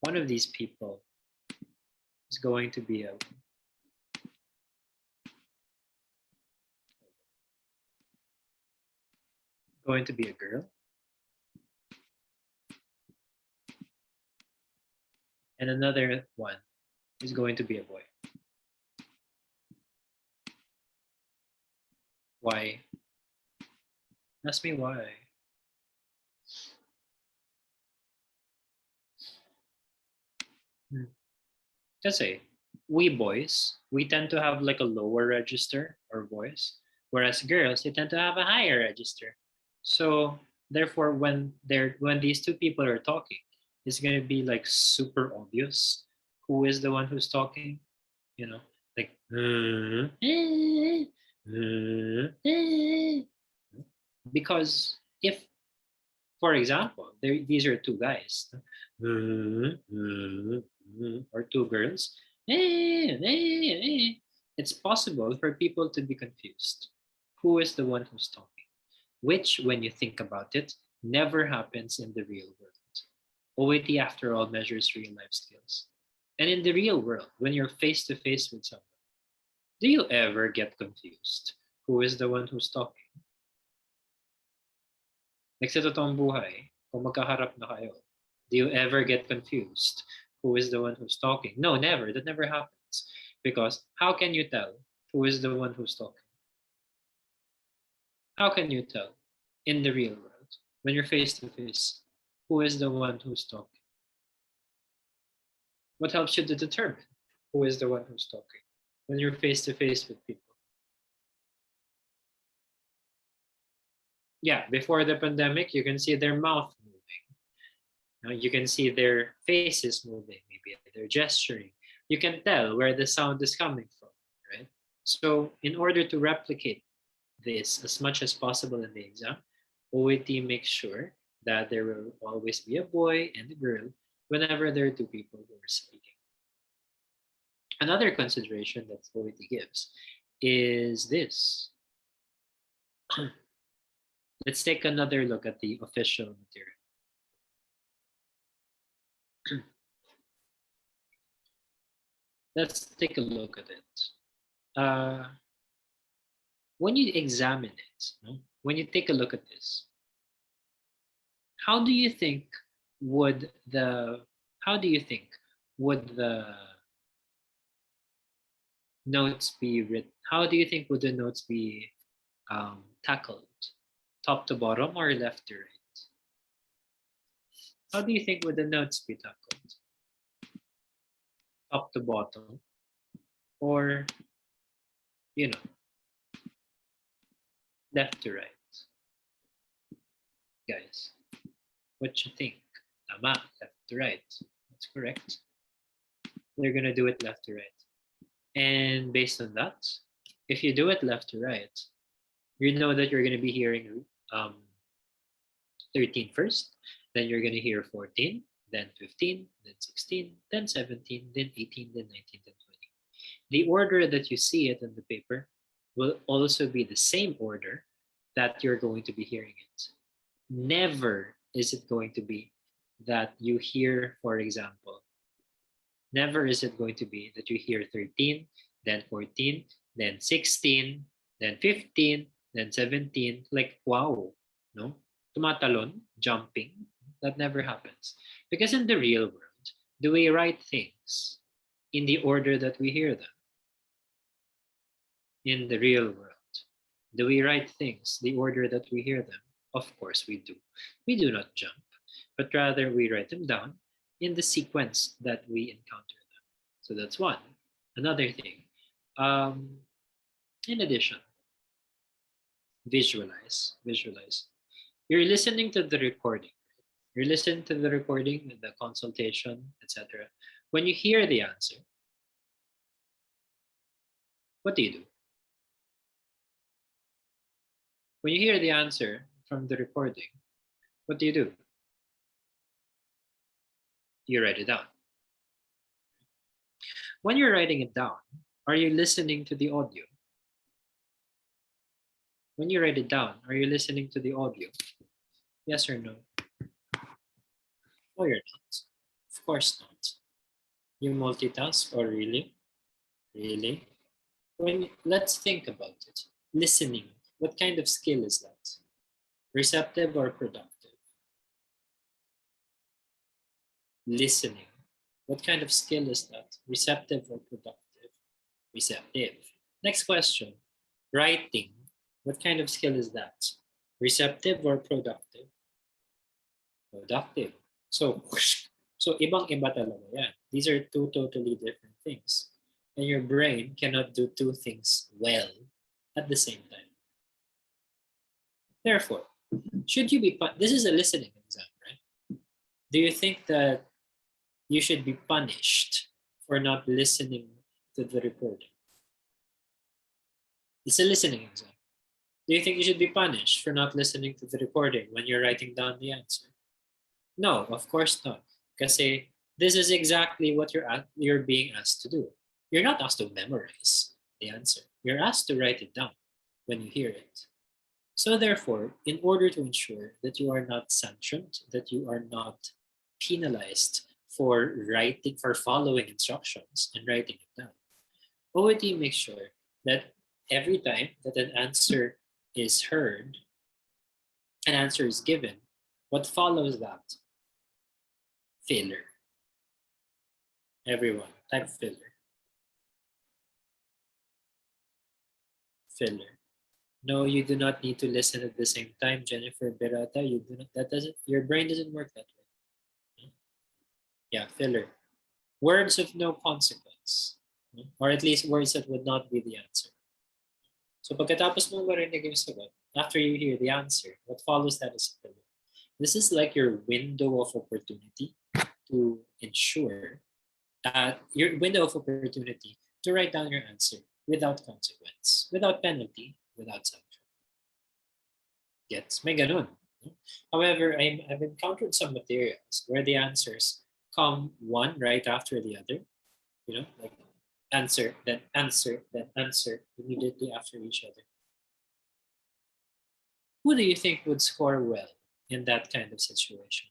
one of these people is going to be a girl, and another one is going to be a boy. Why? Ask me why. Let's say we boys, we tend to have like a lower register or voice, whereas girls, they tend to have a higher register. So therefore, when these two people are talking, it's gonna be like super obvious who is the one who's talking. You know, like because if, for example, these are two guys or two girls, it's possible for people to be confused. Who is the one who's talking? Which, when you think about it, never happens in the real world. OET, after all, measures real life skills. And in the real world, when you're face to face with someone, do you ever get confused? Who is the one who's talking? Like sa totoong buhay, kung magkaharap na kayo, do you ever get confused? Who is the one who's talking? No, never. That never happens. Because how can you tell who is the one who's talking? How can you tell in the real world when you're face to face who is the one who's talking? What helps you to determine who is the one who's talking when you're face to face with people? Yeah, before the pandemic, you can see their mouth moving. You can see their faces moving, maybe they're gesturing. You can tell where the sound is coming from, right? So in order to replicate this as much as possible in the exam, OET makes sure that there will always be a boy and a girl whenever there are two people who are speaking. Another consideration that OET gives is this. Let's take another look at the official material. Let's take a look at it. When you examine it, when you take a look at this, how do you think would the notes be written? How do you think would the notes be tackled? Top to bottom or left to right? How do you think would the notes be tackled? Top to bottom, or left to right? Guys, what you think? Tama, left to right. That's correct. They're gonna do it left to right. And based on that, if you do it left to right, you know that you're gonna be hearing 13 first, then you're gonna hear 14, then 15, then 16, then 17, then 18, then 19, then 20. The order that you see it in the paper will also be the same order that you're going to be hearing it. Never is it going to be that you hear, for example, never is it going to be that you hear 13, then 14, then 16, then 15, then 17. Like, wow, no? Tumatalon, jumping. That never happens. Because in the real world, do we write things in the order that we hear them? In the real world, do we write things the order that we hear them? Of course we do. We do not jump, but rather we write them down in the sequence that we encounter them. So that's one. Another thing, in addition, visualize. You're listening to the recording. You're listening to the recording, the consultation, etc. When you hear the answer, what do you do? When you hear the answer from the recording, what do? You write it down. When you're writing it down, are you listening to the audio? When you write it down, are you listening to the audio? Yes or no? No, you're not. Of course not. You multitask, or really? Really? Let's think about it. Listening, what kind of skill is that? Receptive or productive? Listening, what kind of skill is that? Receptive or productive? Receptive. Next question. Writing, what kind of skill is that? Receptive or productive? Productive. So ibang-iba talaga yan. These are two totally different things. And your brain cannot do two things well at the same time. Therefore, should you be, this is a listening exam, right? Do you think that you should be punished for not listening to the recording? It's a listening exam. Do you think you should be punished for not listening to the recording when you're writing down the answer? No, of course not. Kasi this is exactly what you're being asked to do. You're not asked to memorize the answer. You're asked to write it down when you hear it. So therefore, in order to ensure that you are not sanctioned, that you are not penalized for following instructions and writing it down, OET makes sure that every time that an answer is heard, an answer is given, what follows that? Filler. Everyone, type filler. Filler. No, you do not need to listen at the same time, Jennifer Berata. You do not. Your brain doesn't work that way. Yeah, filler. Words of no consequence, or at least words that would not be the answer. So pagkatapos mo marinig yung sagot, after you hear the answer, what follows that is filler. This is like your window of opportunity to ensure that your window of opportunity to write down your answer without consequence, without penalty, without sanction. Gets? May ganun. However, I've encountered some materials where the answers come one right after the other, like answer, then answer, then answer immediately after each other. Who do you think would score well in that kind of situation?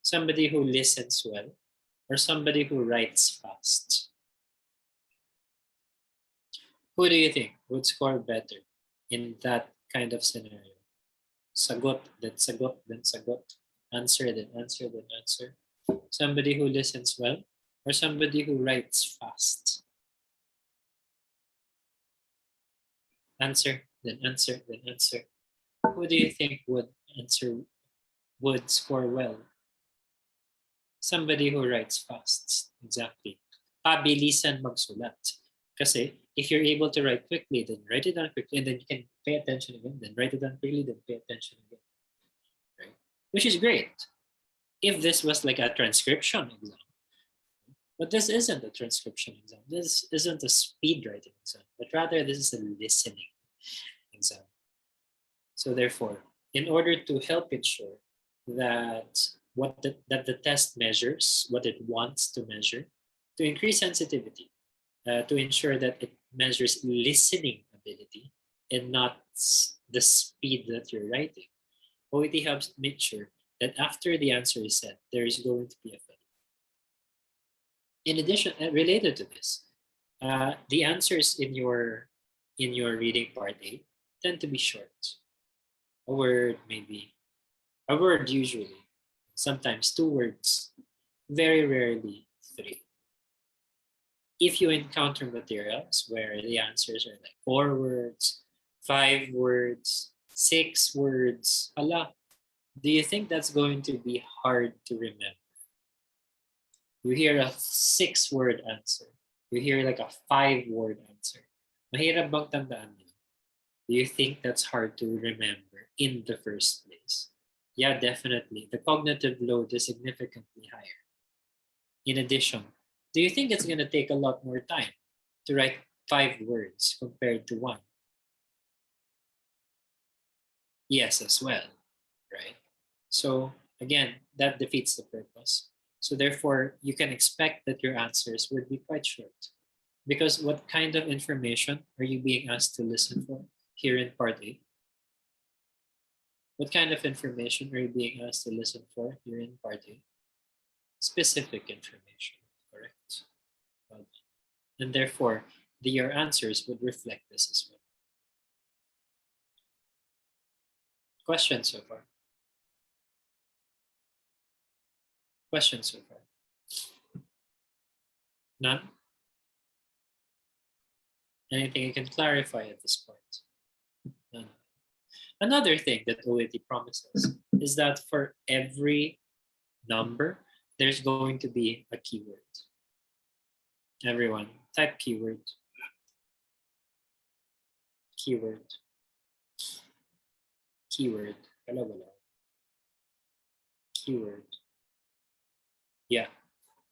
Somebody who listens well or somebody who writes fast? Who do you think would score better in that kind of scenario? Sagot, then sagot, then sagot. Answer, then answer, then answer. Somebody who listens well or somebody who writes fast? Answer, then answer, then answer. Who do you think would score well? Somebody who writes fast. Exactly. Pabilisan magsulat. Kasi if you're able to write quickly, then write it down quickly, and then you can pay attention again, then write it down quickly, then pay attention again. Right? Which is great if this was like a transcription exam. But this isn't a transcription exam. This isn't a speed writing exam, but rather this is a listening exam. So therefore, in order to help ensure that that the test measures what it wants to measure, to increase sensitivity, to ensure that it measures listening ability, and not the speed that you're writing. OET helps make sure that after the answer is said, there is going to be a fill. In addition, related to this, the answers in your reading part A tend to be short. A word, maybe a word, usually, sometimes 2 words, very rarely 3. If you encounter materials where the answers are like 4 words, 5 words, 6 words, ala, do you think that's going to be hard to remember? You hear a 6-word answer. You hear like a 5-word answer. Mahirap bang tandaan yun? Do you think that's hard to remember in the first place? Yeah, definitely. The cognitive load is significantly higher. In addition, do you think it's going to take a lot more time to write 5 words compared to 1? Yes, as well, right? So again, that defeats the purpose. So therefore, you can expect that your answers would be quite short. Because what kind of information are you being asked to listen for here in part A? What kind of information are you being asked to listen for here in part A? Specific information, correct? And therefore, your answers would reflect this as well. Questions so far? Questions so far? None? Anything you can clarify at this point? None. Another thing that OET promises is that for every number, there's going to be a keyword. Everyone, type keyword. Keyword. Keyword. Keyword. Yeah,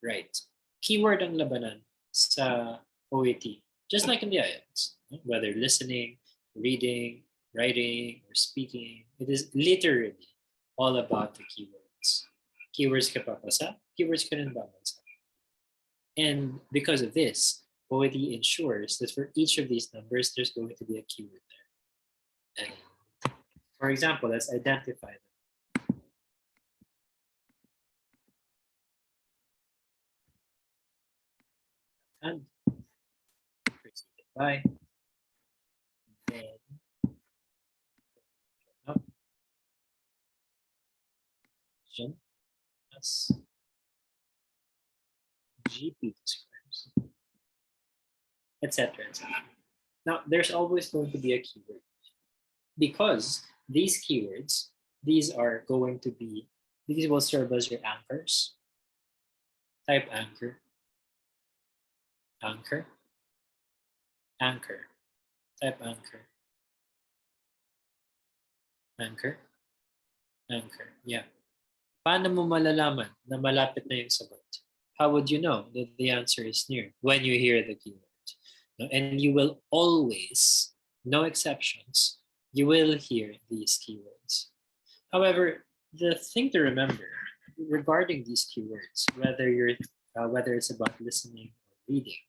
right. Keyword ang labanan sa OET, just like in the Ielts. Whether listening, reading, writing, or speaking, it is literally all about the keywords. Keywords ka papasa, keywords ka rin babasa. And because of this, OET ensures that for each of these numbers, there's going to be a keyword there. And for example, let's identify them. And preceded by, then, up, plus, GP describes, etc. etc. Now, there's always going to be a keyword because these keywords, these will serve as your anchors. Type anchor, anchor, anchor, type anchor, anchor, anchor. Yeah. Paano mo malalaman na malapit na yung sagot? How would you know that the answer is near? When you hear the keyword. And you will always, no exceptions, you will hear these keywords. However, the thing to remember regarding these keywords, whether it's about listening or reading,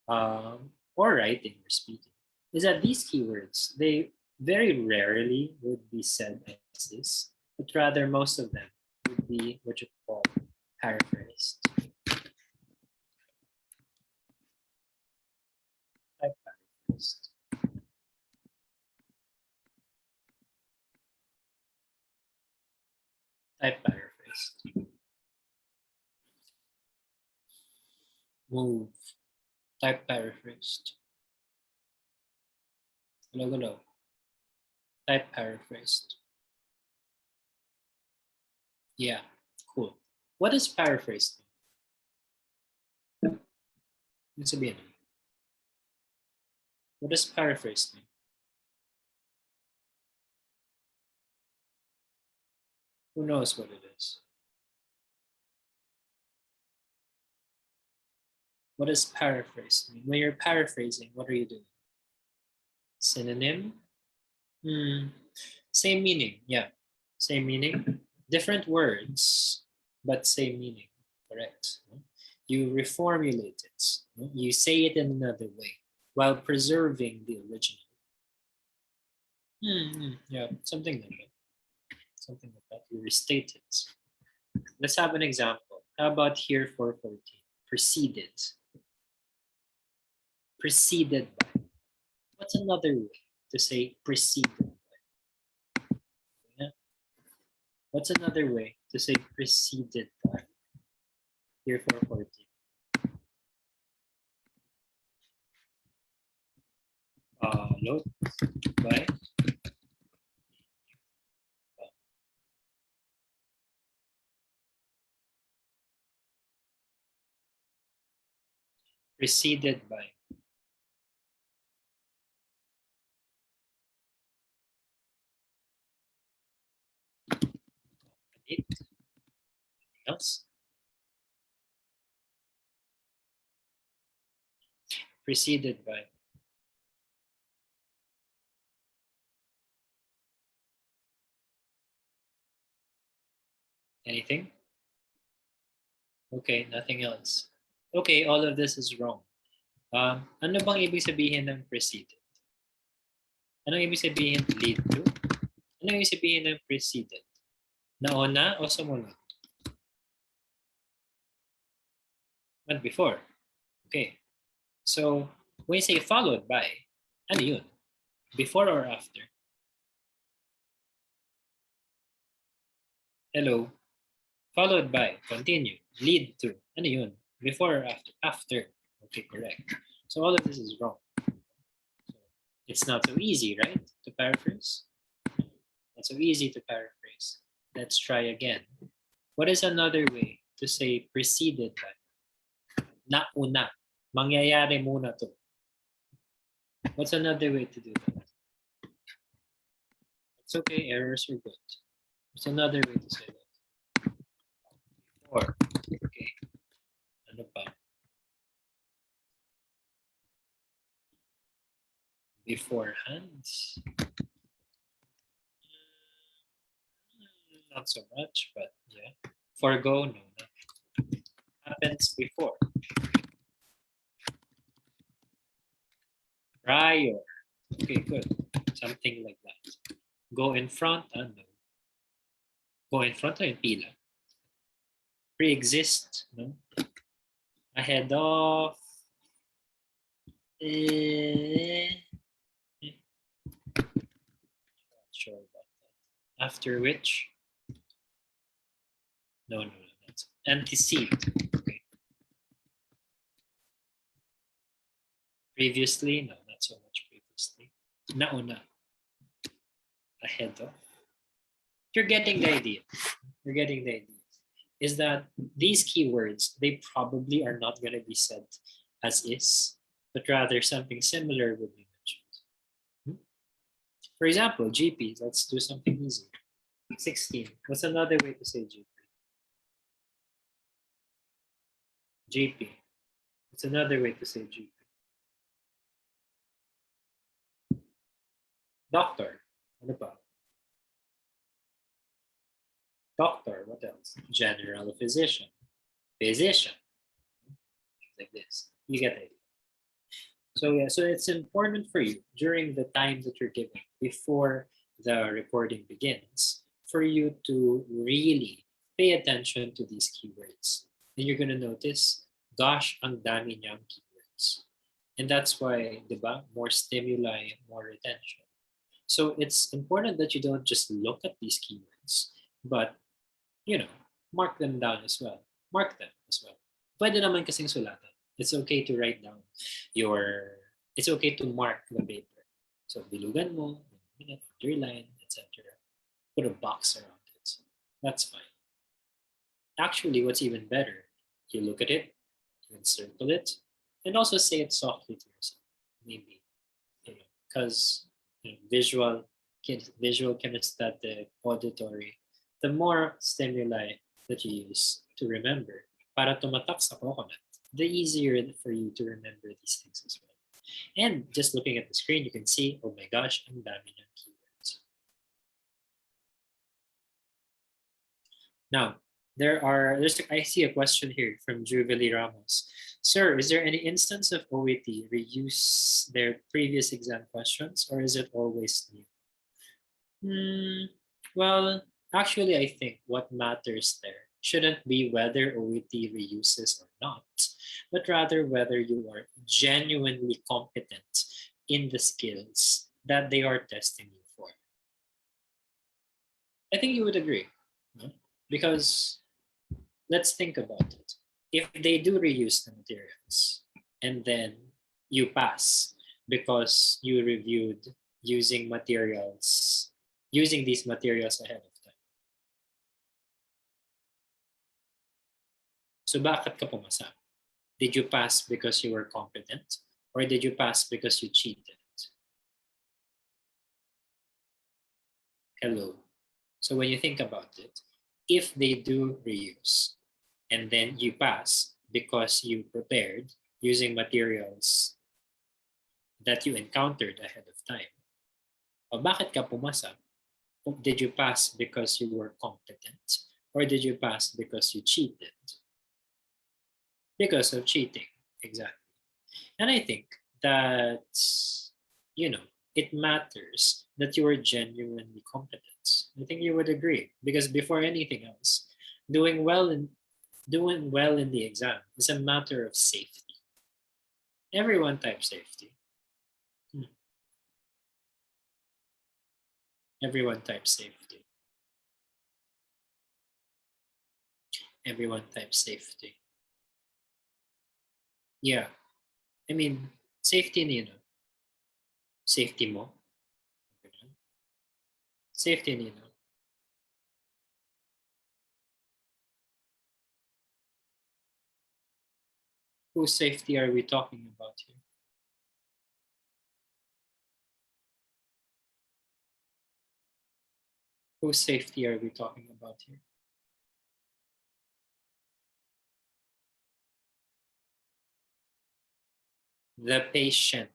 or writing or speaking, is that these keywords, they very rarely would be said as this, but rather most of them would be what you call paraphrased. Type paraphrased. Type paraphrased. Move. Type paraphrased. Hello. Type paraphrased. Yeah, cool. What does paraphrased mean? Ibig sabihin, what does paraphrased mean? Who knows what it is? What does paraphrase mean? When you're paraphrasing, what are you doing? Synonym? Same meaning, yeah. Same meaning. Different words, but same meaning, correct? You reformulate it. You say it in another way while preserving the original. Yeah, something like that. Something like that. You restate it. Let's have an example. How about here for 14? Preceded. Preceded by. What's another way to say preceded by? Yeah. What's another way to say preceded by? Here for 14. Load by. Preceded by. Anything else? Preceded by. Anything? Okay, nothing else. Okay, all of this is wrong. Ano bang ibig sabihin ng preceded? Anong ibig sabihin lead to? Anong ibig sabihin ng preceded? Nauna o sumunod? What before? Okay. So, when you say followed by, ano yun? Before or after? Hello? Followed by, continue, lead to, ano yun? Before or after? After. Okay, correct. So all of this is wrong. So it's not so easy, right? To paraphrase? Not so easy to paraphrase. Let's try again. What is another way to say preceded by? Nauna. Mangyayari muna to. What's another way to do that? It's okay, errors are good. What's another way to say that? Before. Okay. Ano pa? Beforehand. Not so much, but yeah. Forgo, no. Happens before. Prior. Okay, good. Something like that. Go in front, no. Go in front in pila. Pre-exist, no. Ahead of. Not sure about that. After which. No. That's antecede. Okay. Previously, no, not so much previously. Nauna. Ahead of. You're getting the idea. You're getting the idea. Is that these keywords, they probably are not going to be said as is, but rather something similar would be mentioned. For example, GP, let's do something easy. 16. What's another way to say GP? GP. What's another way to say GP? Doctor. Ano ba? Doctor. What else? General physician. Physician. Like this. You get it. So yeah, so it's important for you during the time that you're given before the recording begins for you to really pay attention to these keywords. And you're gonna notice, gosh, ang dami niyang keywords. And that's why, diba, more stimuli, more retention. So it's important that you don't just look at these keywords, but, mark them down as well. Mark them as well. Pwede naman kasing sulatan. It's okay to write down it's okay to mark the paper. So bilugan mo, underline, etc. Put a box around it. That's fine. Actually, what's even better, you look at it, you encircle it, and also say it softly to yourself. Maybe, because visual, kinesthetic, auditory, the more stimuli that you use to remember, para tumatak sa coconut, the easier for you to remember these things as well. And just looking at the screen, you can see, oh my gosh, ang dami ng keywords. Now, I see a question here from Jubilee Ramos. Sir, is there any instance of OET reuse their previous exam questions, or is it always new? Well, actually, I think what matters there shouldn't be whether OET reuses or not, but rather whether you are genuinely competent in the skills that they are testing you for. I think you would agree, no? Because let's think about it. If they do reuse the materials and then you pass because you reviewed using materials, using these materials ahead of time. So bakit ka pumasa? Did you pass because you were competent or did you pass because you cheated? Hello. So when you think about it, if they do reuse and then you pass because you prepared using materials that you encountered ahead of time, o bakit ka pumasa? Did you pass because you were competent or did you pass because you cheated? Because of cheating, exactly. And I think that, you know, it matters that you are genuinely competent. I think you would agree because before anything else, doing well in doing well in the exam is a matter of safety. Everyone types safety. Everyone types safety. Everyone types safety. Yeah. I mean, safety nino. Safety mo. Safety nino. Whose safety are we talking about here? Whose safety are we talking about here? The patient.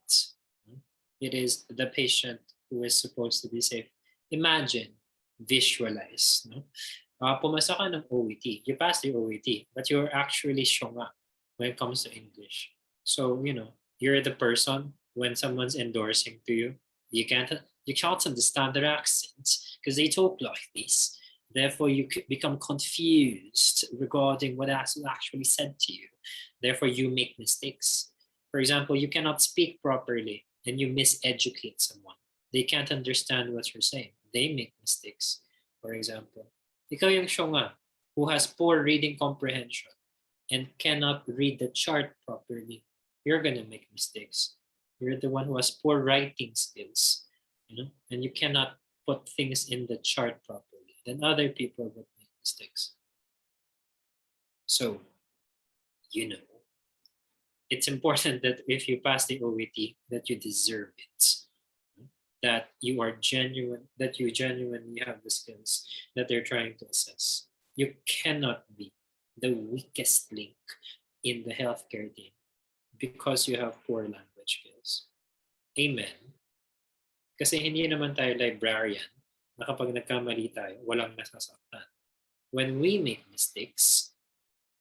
It is the patient who is supposed to be safe. Imagine, visualize. No? Pumasa ka ng OET. You passed the OET, but you're actually shonga when it comes to English. So, you're the person when someone's endorsing to you, you can't understand their accents because they talk like this. Therefore, you could become confused regarding what is actually said to you. Therefore, you make mistakes. For example, you cannot speak properly and you miseducate someone. They can't understand what you're saying. They make mistakes. For example, ikaw yung syonga who has poor reading comprehension and cannot read the chart properly. You're gonna make mistakes. You're the one who has poor writing skills, and you cannot put things in the chart properly. Then other people would make mistakes. So, it's important that if you pass the OET, that you deserve it, that you are genuine, that you genuinely have the skills that they're trying to assess. You cannot be the weakest link in the healthcare team because you have poor language skills. Amen. Kasi hindi naman tayo librarian na kapag nagkamali tayo, walang nasasaktan. When we make mistakes,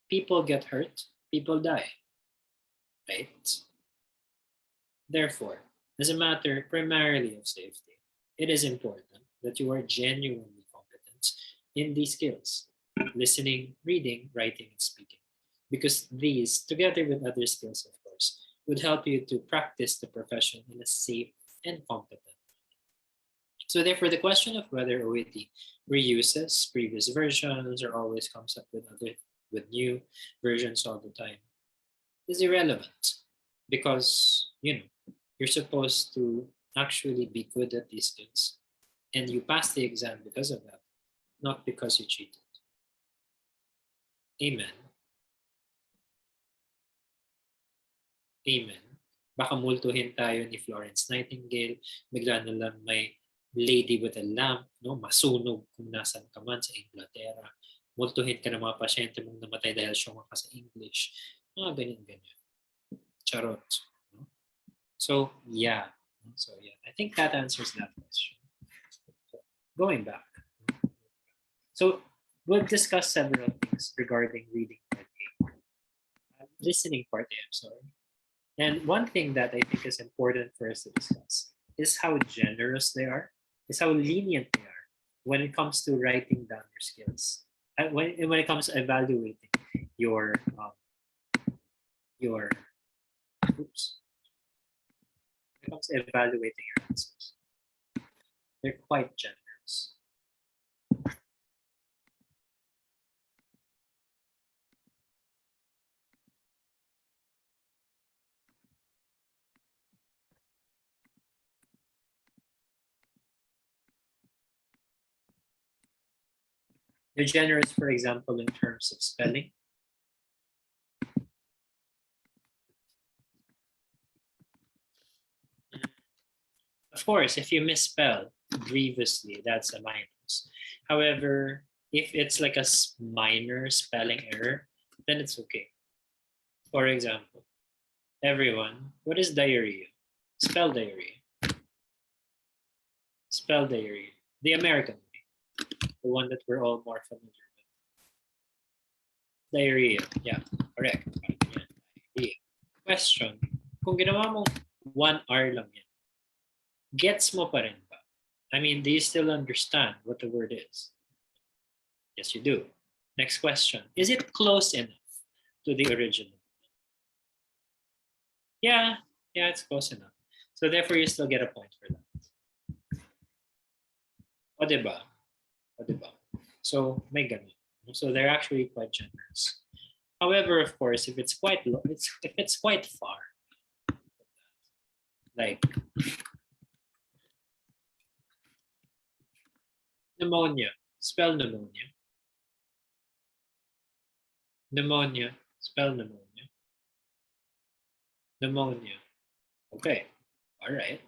people get hurt, people die. Right? Therefore, as a matter primarily of safety, it is important that you are genuinely competent in these skills: listening, reading, writing, and speaking. Because these, together with other skills, of course, would help you to practice the profession in a safe and competent way. So therefore, the question of whether OET reuses previous versions or always comes up with new versions all the time is irrelevant because you're supposed to actually be good at these skills and you pass the exam because of that, not because you cheated. Amen. Amen. Baka multuhin tayo ni Florence Nightingale, bigla na lang may lady with a lamp, masunog kung nasan ka man sa Inglaterra. Multuhin ka ng mga pasyente mong namatay dahil syunga ka sa English. Mga ganyan-ganyan. Charot. So yeah. I think that answers that question. Going back. So we've discussed several things regarding reading part A. Listening part A, I'm sorry. And one thing that I think is important for us to discuss is how generous they are is how lenient they are when it comes to writing down your skills. When it comes to evaluating your your oops, when it comes to evaluating your answers, they're quite generous. They're generous, for example, in terms of spelling. Of course, if you misspell grievously, that's a minus. However, if it's like a minor spelling error, then it's okay. For example, everyone, what is diarrhea? Spell diarrhea. Spell diarrhea. The American way, the one that we're all more familiar with. Diarrhea. Yeah, correct. Diarrhea. Question, kung ginawa mo 1 hour lang yan, gets mo pa rin ba? I mean, do you still understand what the word is? Yes, you do. Next question. Is it close enough to the original? Yeah, it's close enough. So therefore, you still get a point for that. O diba? So may ganun. So they're actually quite generous. However, of course, if it's quite low, if it's quite far, like pneumonia, spell pneumonia. Pneumonia, spell pneumonia. Pneumonia. Okay, all right.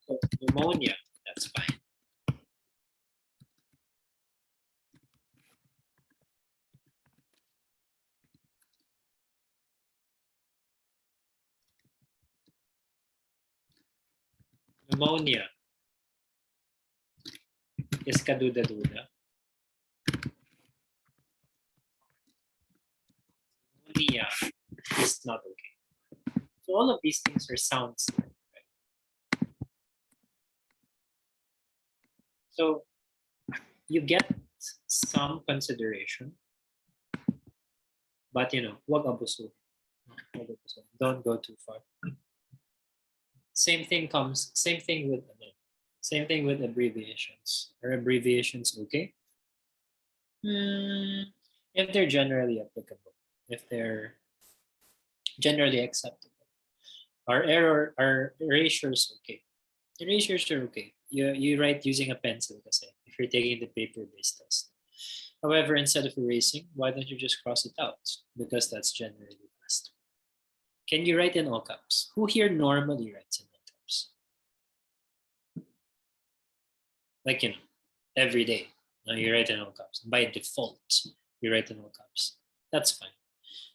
So pneumonia, that's fine. Pneumonia is kaduda-duda. Pneumonia is not okay. So all of these things are sounds. Right? So you get some consideration, but wag abuso. Don't go too far. Same thing with abbreviations. Are abbreviations okay? If they're generally applicable, if they're generally acceptable. Are erasures okay? Erasures are okay. You write using a pencil kasi if you're taking the paper-based test. However, instead of erasing, why don't you just cross it out? Because that's generally fast. Can you write in all caps? Who here normally writes in all caps? Like, every day. Now you write in all caps. By default, you write in all caps. That's fine.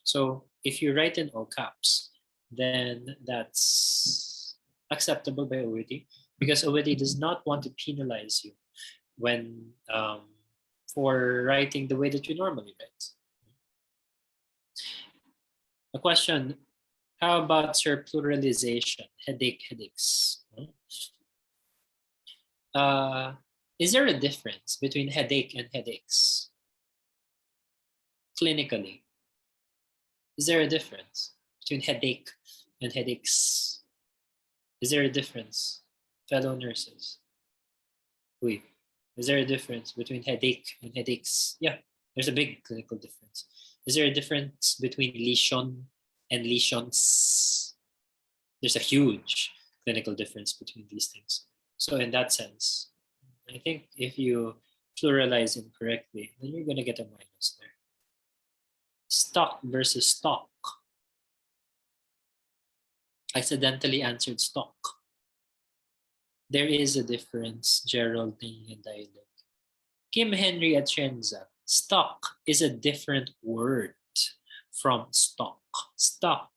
So if you write in all caps, then that's acceptable by OET because OET does not want to penalize you when for writing the way that you normally write. A question, how about sir pluralization, headaches? Is there a difference between headache and headaches? Clinically, is there a difference between headache and headaches? Is there a difference, fellow nurses? Wait, is there a difference between headache and headaches? Yeah, there's a big clinical difference. Is there a difference between lesion and lesions? There's a huge clinical difference between these things. So in that sense, I think if you pluralize incorrectly, then you're going to get a minus there. Stock versus stock. Accidentally answered stock. There is a difference, Geraldine and Dialogue. Kim Henry Atienza. Stock is a different word from stock. Stock.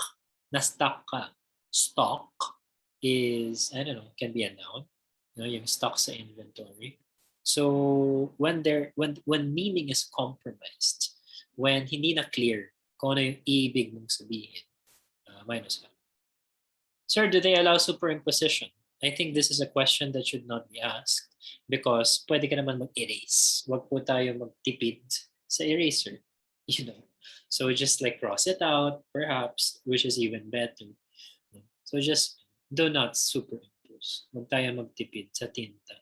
Na-stock ka. Stock is, I don't know, can be a noun. Yung stock sa inventory. So when meaning is compromised, when hindi na clear kung ano yung ibig mong sabihin, minus ka. Sir, do they allow superimposition? I think this is a question that should not be asked because pwede ka naman mag-erase. Wag po tayo magtipid sa eraser. You know. So just like cross it out, perhaps, which is even better. So just do not superimpose. Huwag tayo magtipid sa tinta.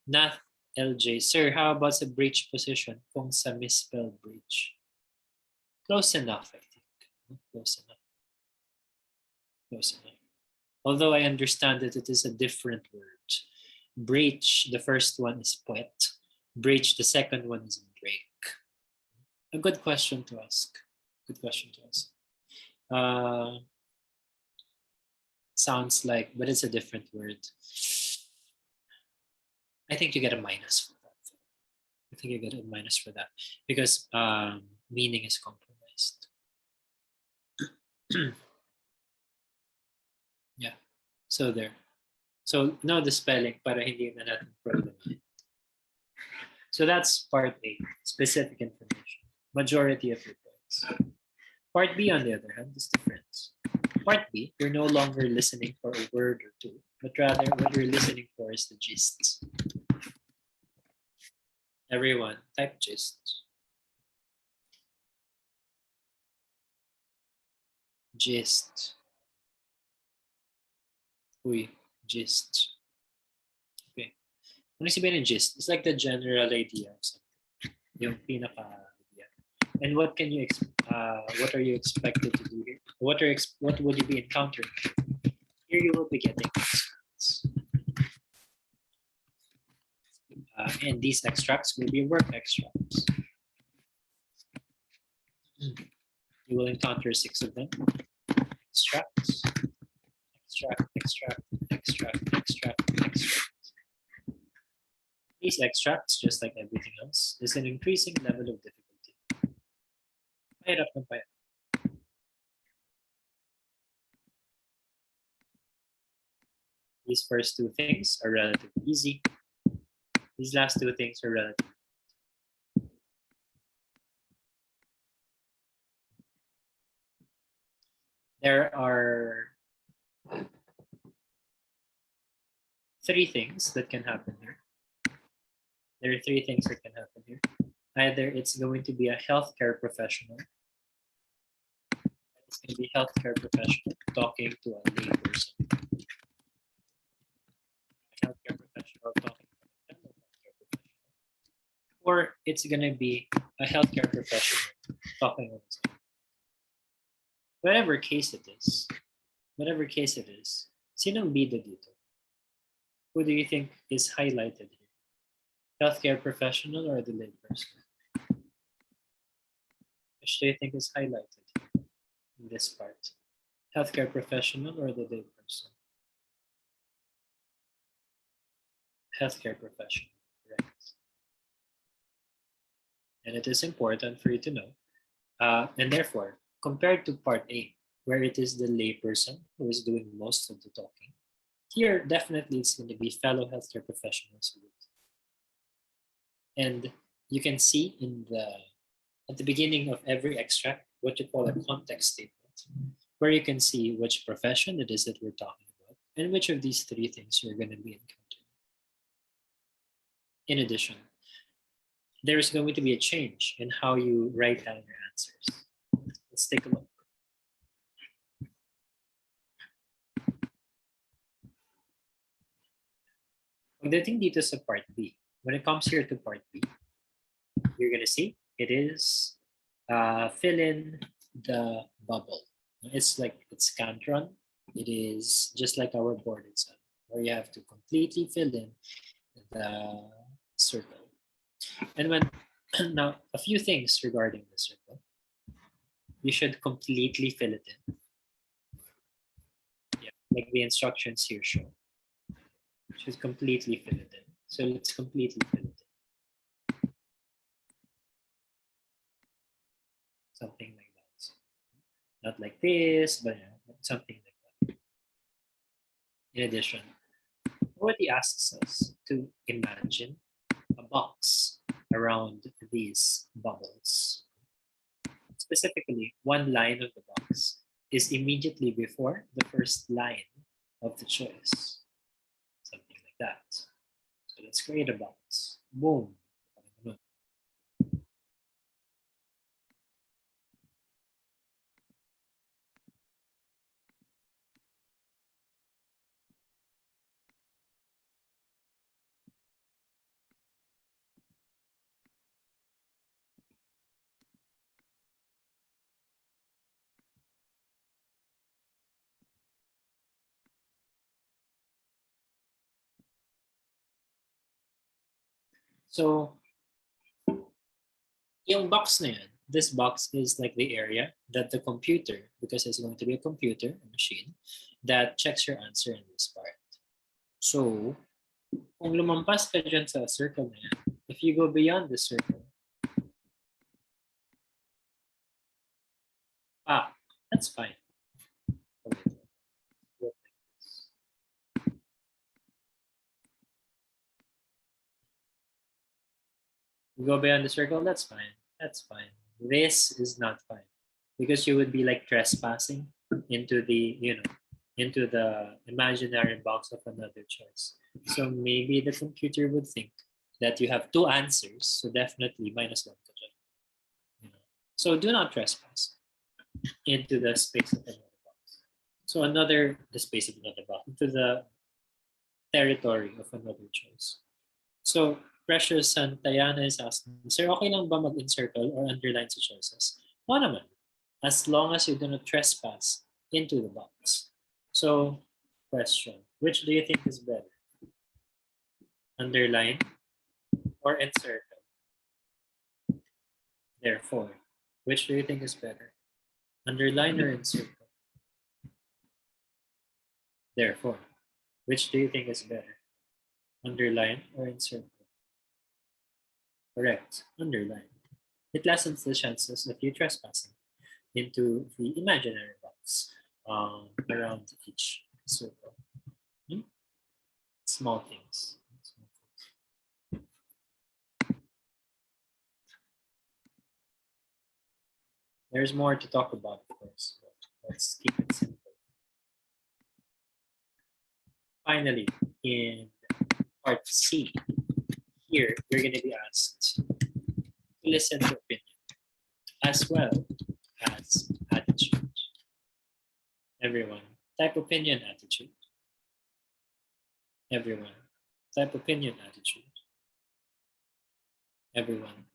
Nath LJ, sir, how about sa breech position kung sa misspelled breech? Close enough, I think. Close enough. Close enough. Although I understand that it is a different word. Breach, the first one is poet. Breach, the second one is break. A good question to ask. Good question to ask. Sounds like, but it's a different word. I think you get a minus for that. I think you get a minus for that because meaning is compromised. Yeah. So there. So know the spelling para hindi na natin problem. So that's part A, specific information. Majority of your points. Part B, on the other hand, is different. Part B, you're no longer listening for a word or two, but rather what you're listening for is the gist. Everyone, type gist. Gist. Uy, gist. Okay. Ano sabihin ng gist? It's like the general idea of something. Yung pinaka-idea. And what can you what are you expected to do here? What would you be encountering? Here you will be getting extracts. And these extracts will be work extracts. You will encounter 6 of them. Extracts. Extract, extract, extract, extract, extract. These extracts, just like everything else, is an increasing level of difficulty. Pahirap ng pahirap. These first 2 things are relatively easy. These last 2 things are relatively. There are 3 things that can happen here. There are 3 things that can happen here. Either it's going to be a healthcare professional. It's going to be a healthcare professional talking to a layperson. A healthcare professional talking to a fellow healthcare professional. Or it's going to be a healthcare professional talking on his own. Whatever case it is, sinong bida dito? Who do you think is highlighted here? Healthcare professional or the layperson? Which do you think is highlighted in this part? Healthcare professional or the layperson? Healthcare professional, correct. And it is important for you to know. And therefore, compared to part A, where it is the layperson who is doing most of the talking, here definitely it's going to be fellow healthcare professionals. And you can see at the beginning of every extract what you call a context statement, where you can see which profession it is that we're talking about and which of these 3 things you're going to be encountering. In addition, there's going to be a change in how you write down your answers. Let's take a look. Pagdating dito sa part B, when it comes here to part B, you're going to see it is fill in the bubble. It's Cantron. It is just like our board exam, where you have to completely fill in the circle. And when now a few things regarding the circle, you should completely fill it in. Yeah, like the instructions here show. You should completely fill it in. So let's completely fill it in. Something like that. Not like this, but something like that. In addition, what he asks us to imagine a box around these bubbles. Specifically, one line of the box is immediately before the first line of the choice. that. So let's create a box. Boom. So yung box na yan, this box is like the area that the computer, because it's going to be a computer, a machine, that checks your answer in this part. So, kung lumampas ka dyan sa circle na yan, if you go beyond the circle, that's fine. You go beyond the circle, that's fine. That's fine. This is not fine because you would be like trespassing into the, into the imaginary box of another choice. So maybe the computer would think that you have two answers, so definitely minus one. So do not trespass into the space of another box. So the space of another box, into the territory of another choice. So Precious Santayana is asking, Sir, okay lang ba mag-encircle or underline sa choices? Oo naman, as long as you do not trespass into the box. So, question, which do you think is better? Underline or encircle? Therefore, which do you think is better? Underline or encircle? Therefore, which do you think is better? Underline or encircle? Correct, underline. It lessens the chances of you trespassing into the imaginary box around each circle. Small things. There's more to talk about, of course, but let's keep it simple. Finally, in part C, here you're going to be asked to listen to opinion as well as attitude. Everyone, type opinion, attitude. Everyone, type opinion, attitude. Everyone,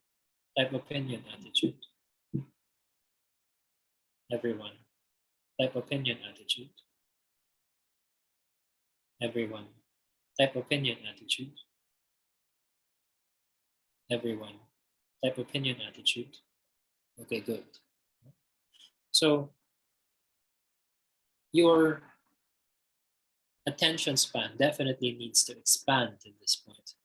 type opinion, attitude. Everyone, type opinion, attitude. Everyone, type opinion, attitude. Everyone, type opinion, attitude. Okay, good. So your attention span definitely needs to expand at this point.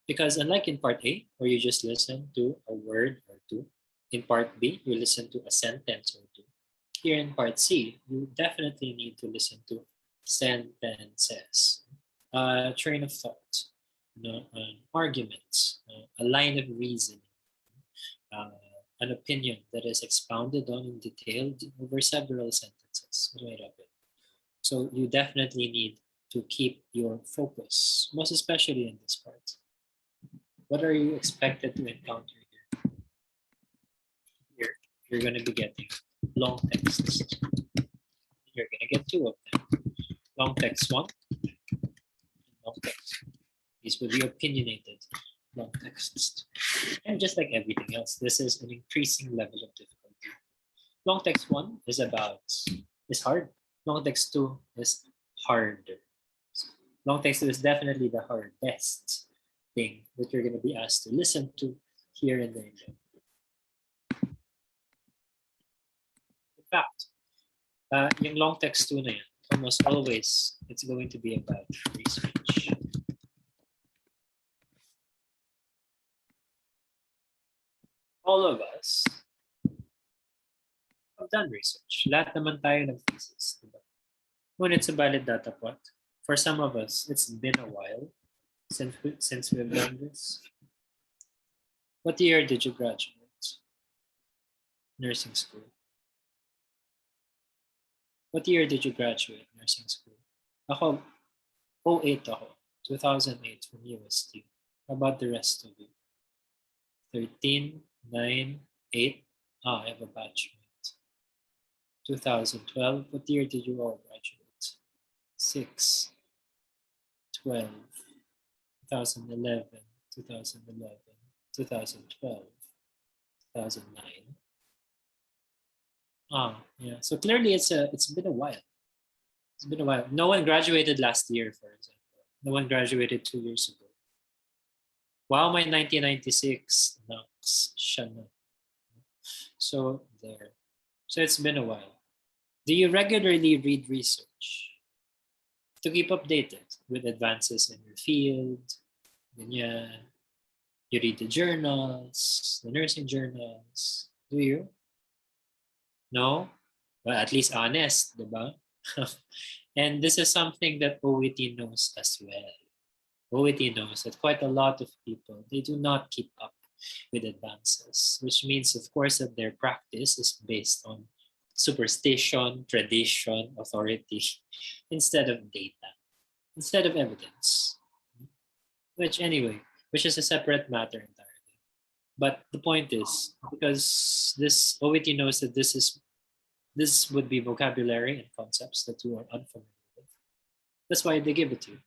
Because unlike in part A, where you just listen to a word or two, in part B, you listen to a sentence or two. Here in part C, you definitely need to listen to sentences, a train of thought, an argument, a line of reasoning, an opinion that is expounded on and detailed over several sentences. So you definitely need to keep your focus, most especially in this part. What are you expected to encounter here? Here, you're going to be getting long texts. You're going to get two of them. Long text 1, long text. These will be opinionated long texts. And just like everything else, this is an increasing level of difficulty. Long text 1 is hard. Long text 2 is harder. Long text 2 is definitely the hardest thing that you're going to be asked to listen to here in the exam. In fact, yung long text 2 na yan, almost always it's going to be about research. All of us have done research. Lahat naman tayo ng thesis. Diba? Ngunit sa valid data point, for some of us, it's been a while since we've done this. What year did you graduate? Nursing school. What year did you graduate nursing school? Ako, 08 ako. 2008 from UST. How about the rest of you? 13, 9, 8. I have a batchmate. 2012. What year did you all graduate? 6, 12, 2011, 2011, 2012, 2009. Yeah. So clearly, it's been a while. It's been a while. No one graduated last year, for example. No one graduated 2 years ago. Wow, my 1996. Naks, siya na. So there. So it's been a while. Do you regularly read research to keep updated with advances in your field? Ganyan. You read the journals, the nursing journals. Do you? No? Well, at least honest, diba? And this is something that OET knows as well. OET knows that quite a lot of people, they do not keep up with advances, which means, of course, that their practice is based on superstition, tradition, authority, instead of data, instead of evidence. Which, anyway, which is a separate matter entirely. But the point is, because this OET knows that this would be vocabulary and concepts that you are unfamiliar with. That's why they give it to you.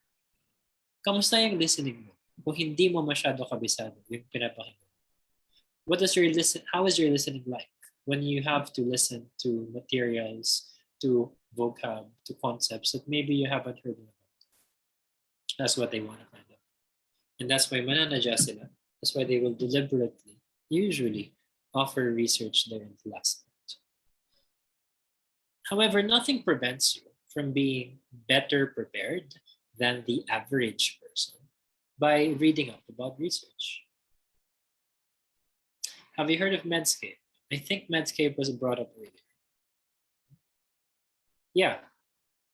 Kamusta yung listening mo? Kung hindi mo masyado kabisado yung pinapakinggan. How is your listening like when you have to listen to materials, to vocab, to concepts that maybe you haven't heard about? That's what they want to find out. And that's why mananadya sila. That's why they will deliberately, usually, offer research there in the last minute. However, nothing prevents you from being better prepared than the average person by reading up about research. Have you heard of Medscape? I think Medscape was brought up earlier. Yeah,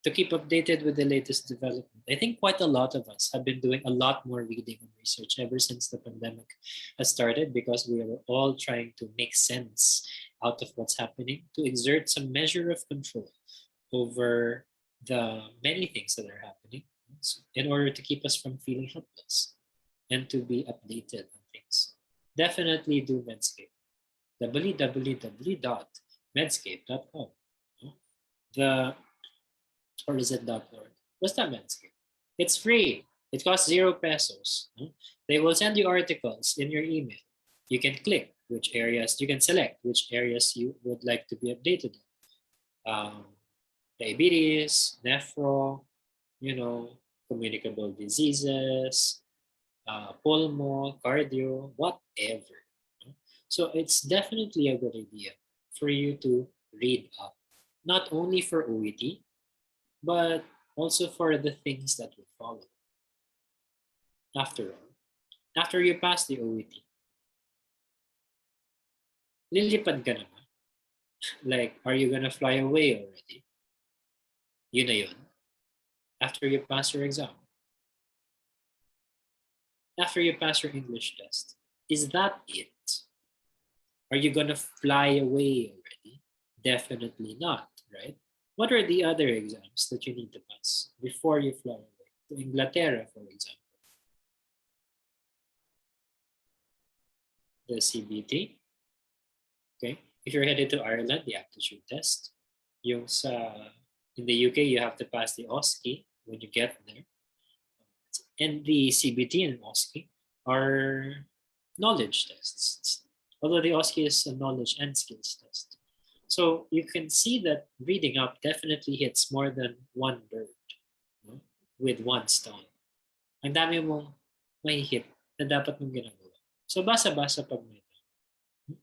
to keep updated with the latest development. I think quite a lot of us have been doing a lot more reading and research ever since the pandemic has started, because we are all trying to make sense out of what's happening, to exert some measure of control over the many things that are happening in order to keep us from feeling helpless and to be updated on things. Definitely do Medscape. www.medscape.com. Or is it .org? What's that Medscape? It's free. It costs 0 pesos. They will send you articles in your email. You can click which areas, you can select which areas you would like to be updated on. Diabetes, nephro, communicable diseases, pulmo, cardio, whatever. So it's definitely a good idea for you to read up, not only for OET, but also for the things that will follow. After all, after you pass the OET, lilipad ka na ba? Like, are you gonna fly away already? Yun na yun. After you pass your exam. After you pass your English test. Is that it? Are you gonna fly away already? Definitely not, right? What are the other exams that you need to pass before you fly away? To Inglaterra, for example. The CBT. Okay. If you're headed to Ireland, the aptitude test. In the UK, you have to pass the OSCE when you get there. And the CBT and OSCE are knowledge tests. Although the OSCE is a knowledge and skills test. So you can see that reading up definitely hits more than one bird with one stone. Ang dami mong mahihit na dapat mong ginagawa. So basa-basa pag may time.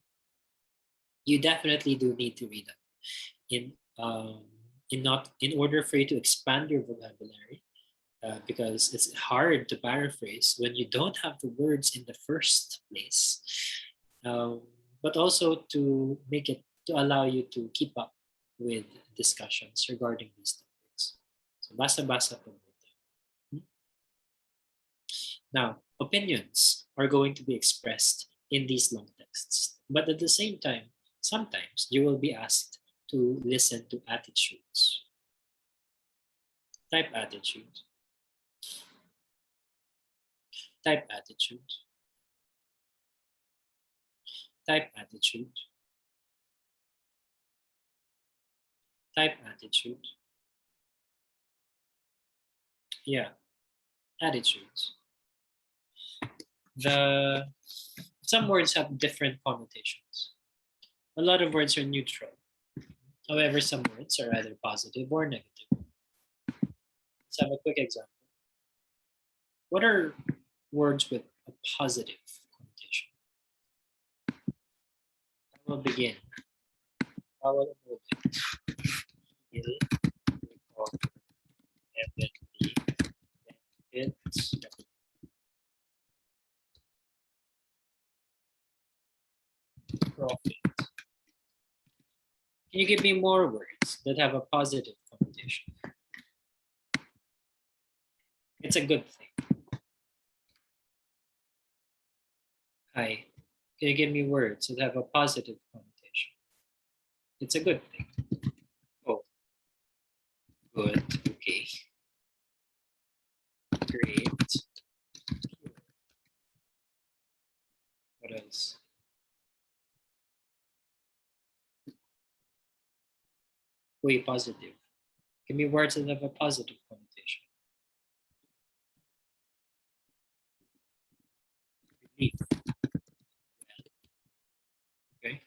You definitely do need to read up in order for you to expand your vocabulary, because it's hard to paraphrase when you don't have the words in the first place, but also to allow you to keep up with discussions regarding these topics. So basa-basa po. Now, opinions are going to be expressed in these long texts, but at the same time, sometimes you will be asked to listen to attitudes. Type attitude. Type attitude. Type attitude. Type attitude. Yeah, attitudes. Some words have different connotations. A lot of words are neutral. However, some words are either positive or negative. Let's have a quick example. What are words with a positive connotation? I will begin. I will move it. Heal, recover, heavenly, benefits, profit. Can you give me more words that have a positive connotation? It's a good thing. Hi. Can you give me words that have a positive connotation? It's a good thing. Oh, good. Okay. Great. What else? Way positive. Give me words that have a positive connotation. Relief. Okay.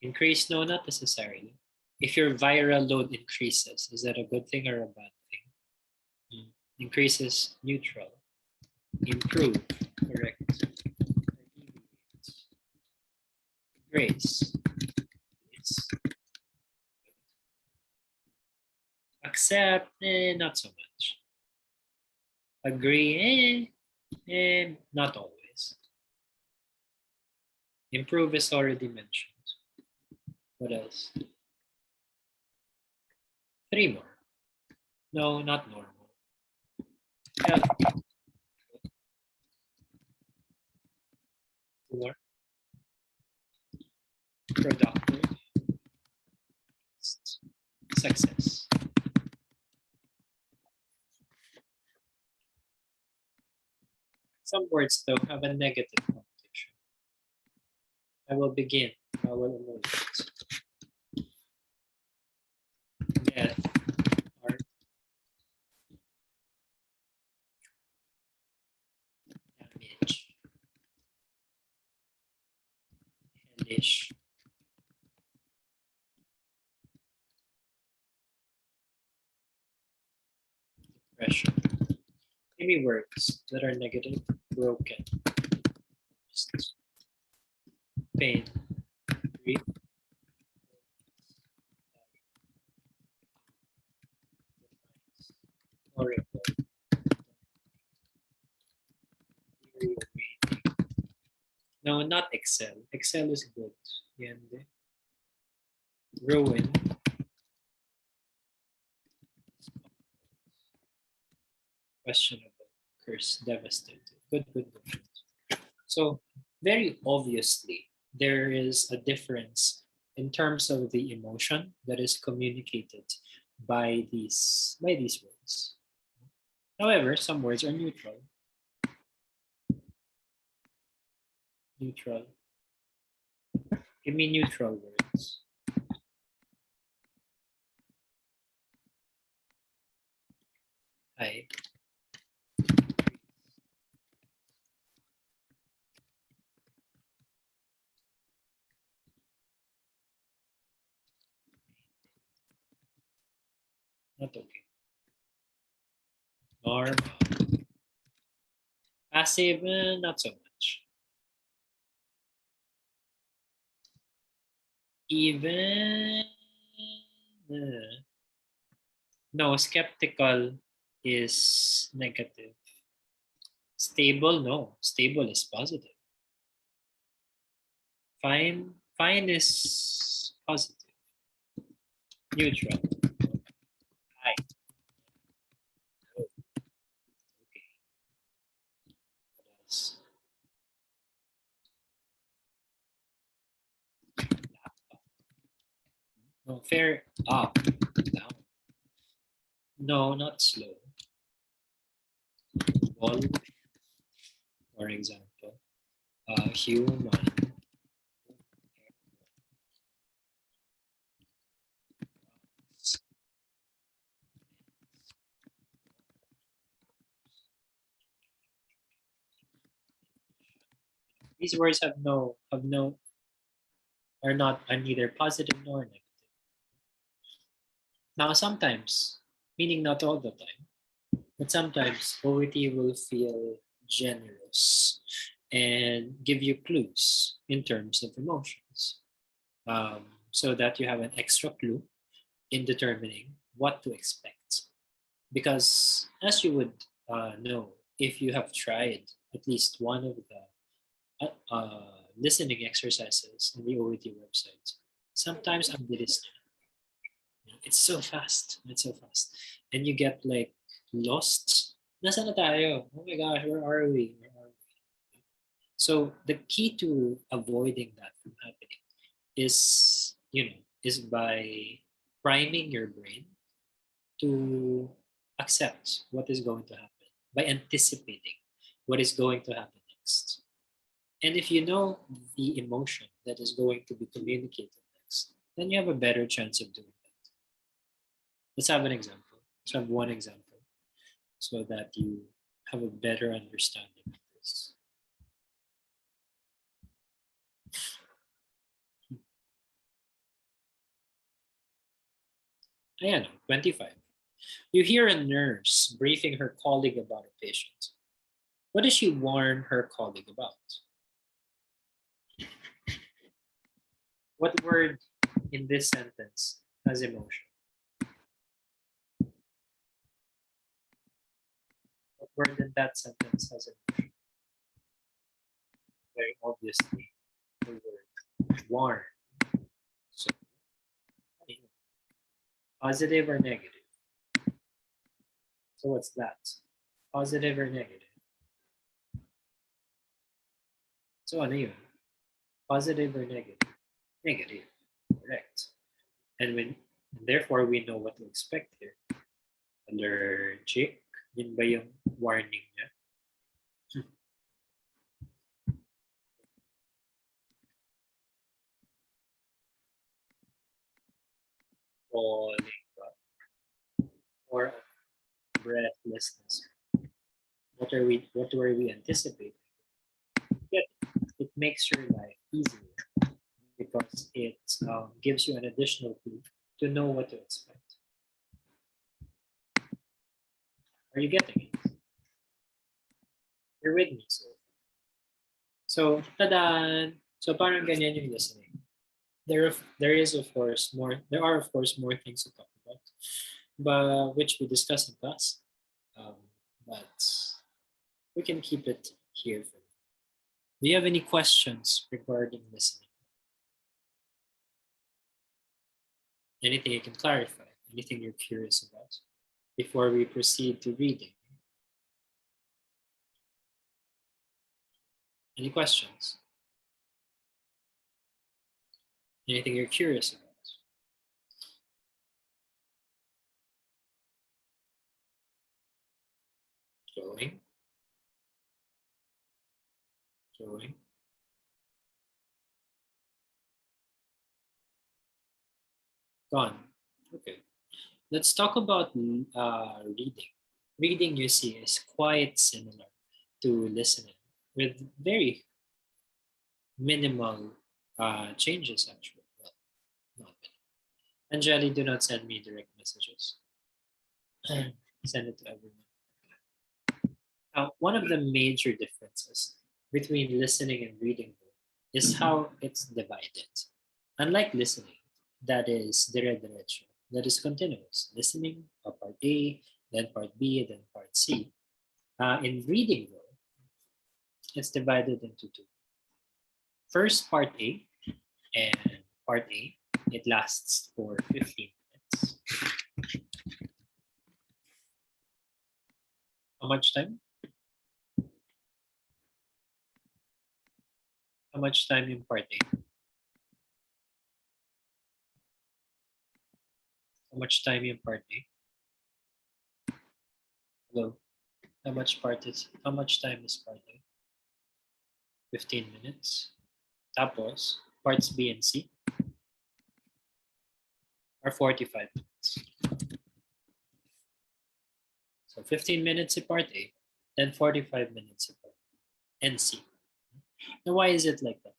Increase? No, not necessarily. If your viral load increases, is that a good thing or a bad thing? Increases, neutral. Improve, correct. Grace. It's accept, not so much. Agree, not always. Improve is already mentioned. What else? 3 more. No, not normal. Healthy. 2 more. Productive. Success. Some words, though, have a negative connotation. I will begin. I will move it. Death. Art. Damage. Hellish. Depression. Give me words that are negative. Broken. Pain. Grief. Horrible. No, not excel. Excel is good. Yan din. Ruin. Questionable. Curse. Devastated. Good, good, good. So very obviously, there is a difference in terms of the emotion that is communicated by these words. However, some words are neutral. Neutral. Give me neutral words. Hi. Not okay. Normal. Passive, not so much. Even no, skeptical is negative. Stable, no. Stable is positive. Fine, fine is positive. Neutral. High. Okay. What else? No, fair up, down. No, not slow. Ball. For example, human. These words are neither positive nor negative. Now sometimes, meaning not all the time, but sometimes poetry will feel generous and give you clues in terms of emotions, so that you have an extra clue in determining what to expect. Because as you would know, if you have tried at least one of the listening exercises in the OET website, sometimes ang bilis niya. It's so fast. It's so fast. And you get like lost. Nasaan na tayo? Oh my gosh, where are we? Where are we? So the key to avoiding that from happening is, is by priming your brain to accept what is going to happen, by anticipating what is going to happen next. And if you know the emotion that is going to be communicated next, then you have a better chance of doing that. Let's have an example. Let's have one example so that you have a better understanding of this. Ayan, 25. You hear a nurse briefing her colleague about a patient. What does she warn her colleague about? What word in this sentence has emotion? What word in that sentence has emotion? Very obviously, the word warn. So, positive or negative? So what's that? Positive or negative? So ano yun? Positive or negative? Negative. Correct. And therefore we know what to expect here. Allergic. Yun ba yung warning niya? Falling ba? Or breathlessness? What were we anticipating? Yet it makes your life easier because it gives you an additional clue to know what to expect. Are you getting it? You're with me. So tada! So parang ganyan yung listening. There are of course more things to talk about, but which we discuss in class. But we can keep it here for now. Do you have any questions regarding listening? Anything you can clarify? Anything you're curious about before we proceed to reading? Any questions? Anything you're curious about? Joey? Joey? Gone. Okay. Let's talk about reading. Reading, you see, is quite similar to listening with very minimal changes, actually. Well, not many. Angeli, do not send me direct messages. Send it to everyone. One of the major differences between listening and reading is how it's divided. Unlike listening, that is dire-derecho, that is continuous. Listening, part A, then part B, then part C. In reading, though, it's divided into two. First, part A, and part A, it lasts for 15 minutes. How much time? How much time in part A? How much time in part A? Hello? How much time is part A? 15 minutes. Tapos, parts B and C are 45 minutes. So 15 minutes in part A, then 45 minutes in part and C. Now, why is it like that?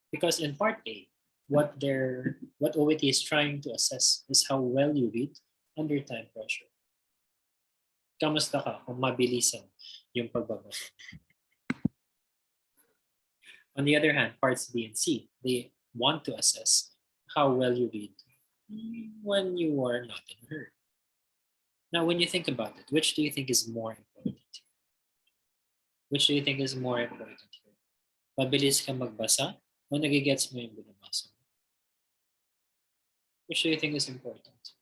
Because in part A, what OET is trying to assess is how well you read under time pressure. Kamusta ka kung mabilisan yung pagbabasa? On the other hand, parts B and C, they want to assess how well you read when you are not in a hurry. Now, when you think about it, which do you think is more important? Which do you think is more important here? Mabilis ka magbasa o nagigets mo yung binabasa mo? Which do you think is important?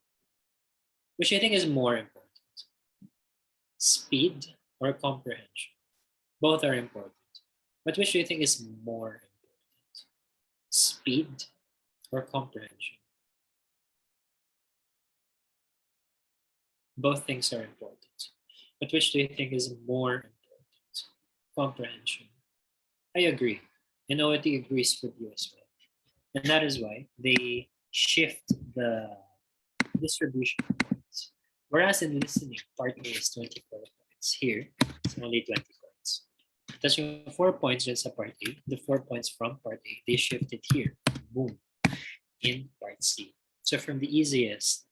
Which do you think is more important? Speed or comprehension? Both are important. But which do you think is more important? Speed or comprehension? Both things are important. But which do you think is more important? Comprehension. I agree. And OET agrees with you as well. And that is why they shift the distribution of points. Whereas in listening, part A is 24 points. Here, it's only 20 points. That's yung 4 points just sa part A. The 4 points from part A, they shifted here. Boom. In part C. So from the easiest,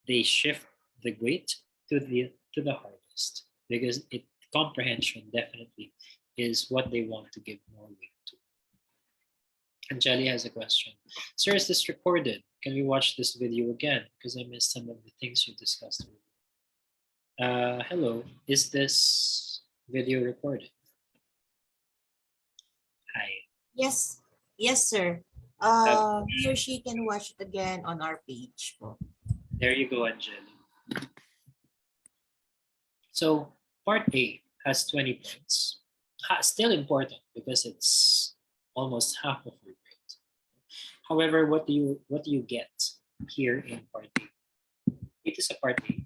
they shift the great to the hardest, because comprehension definitely is what they want to give more weight to. Angeli has a question. Sir, is this recorded? Can we watch this video again? Because I missed some of the things you discussed. Hello, is this video recorded? Hi. Yes, yes, sir. He or she can watch it again on our page. There you go, Angeli. So part A has 20 points. Still important because it's almost half of your grade. However, what do you get here in part A? It is a part A.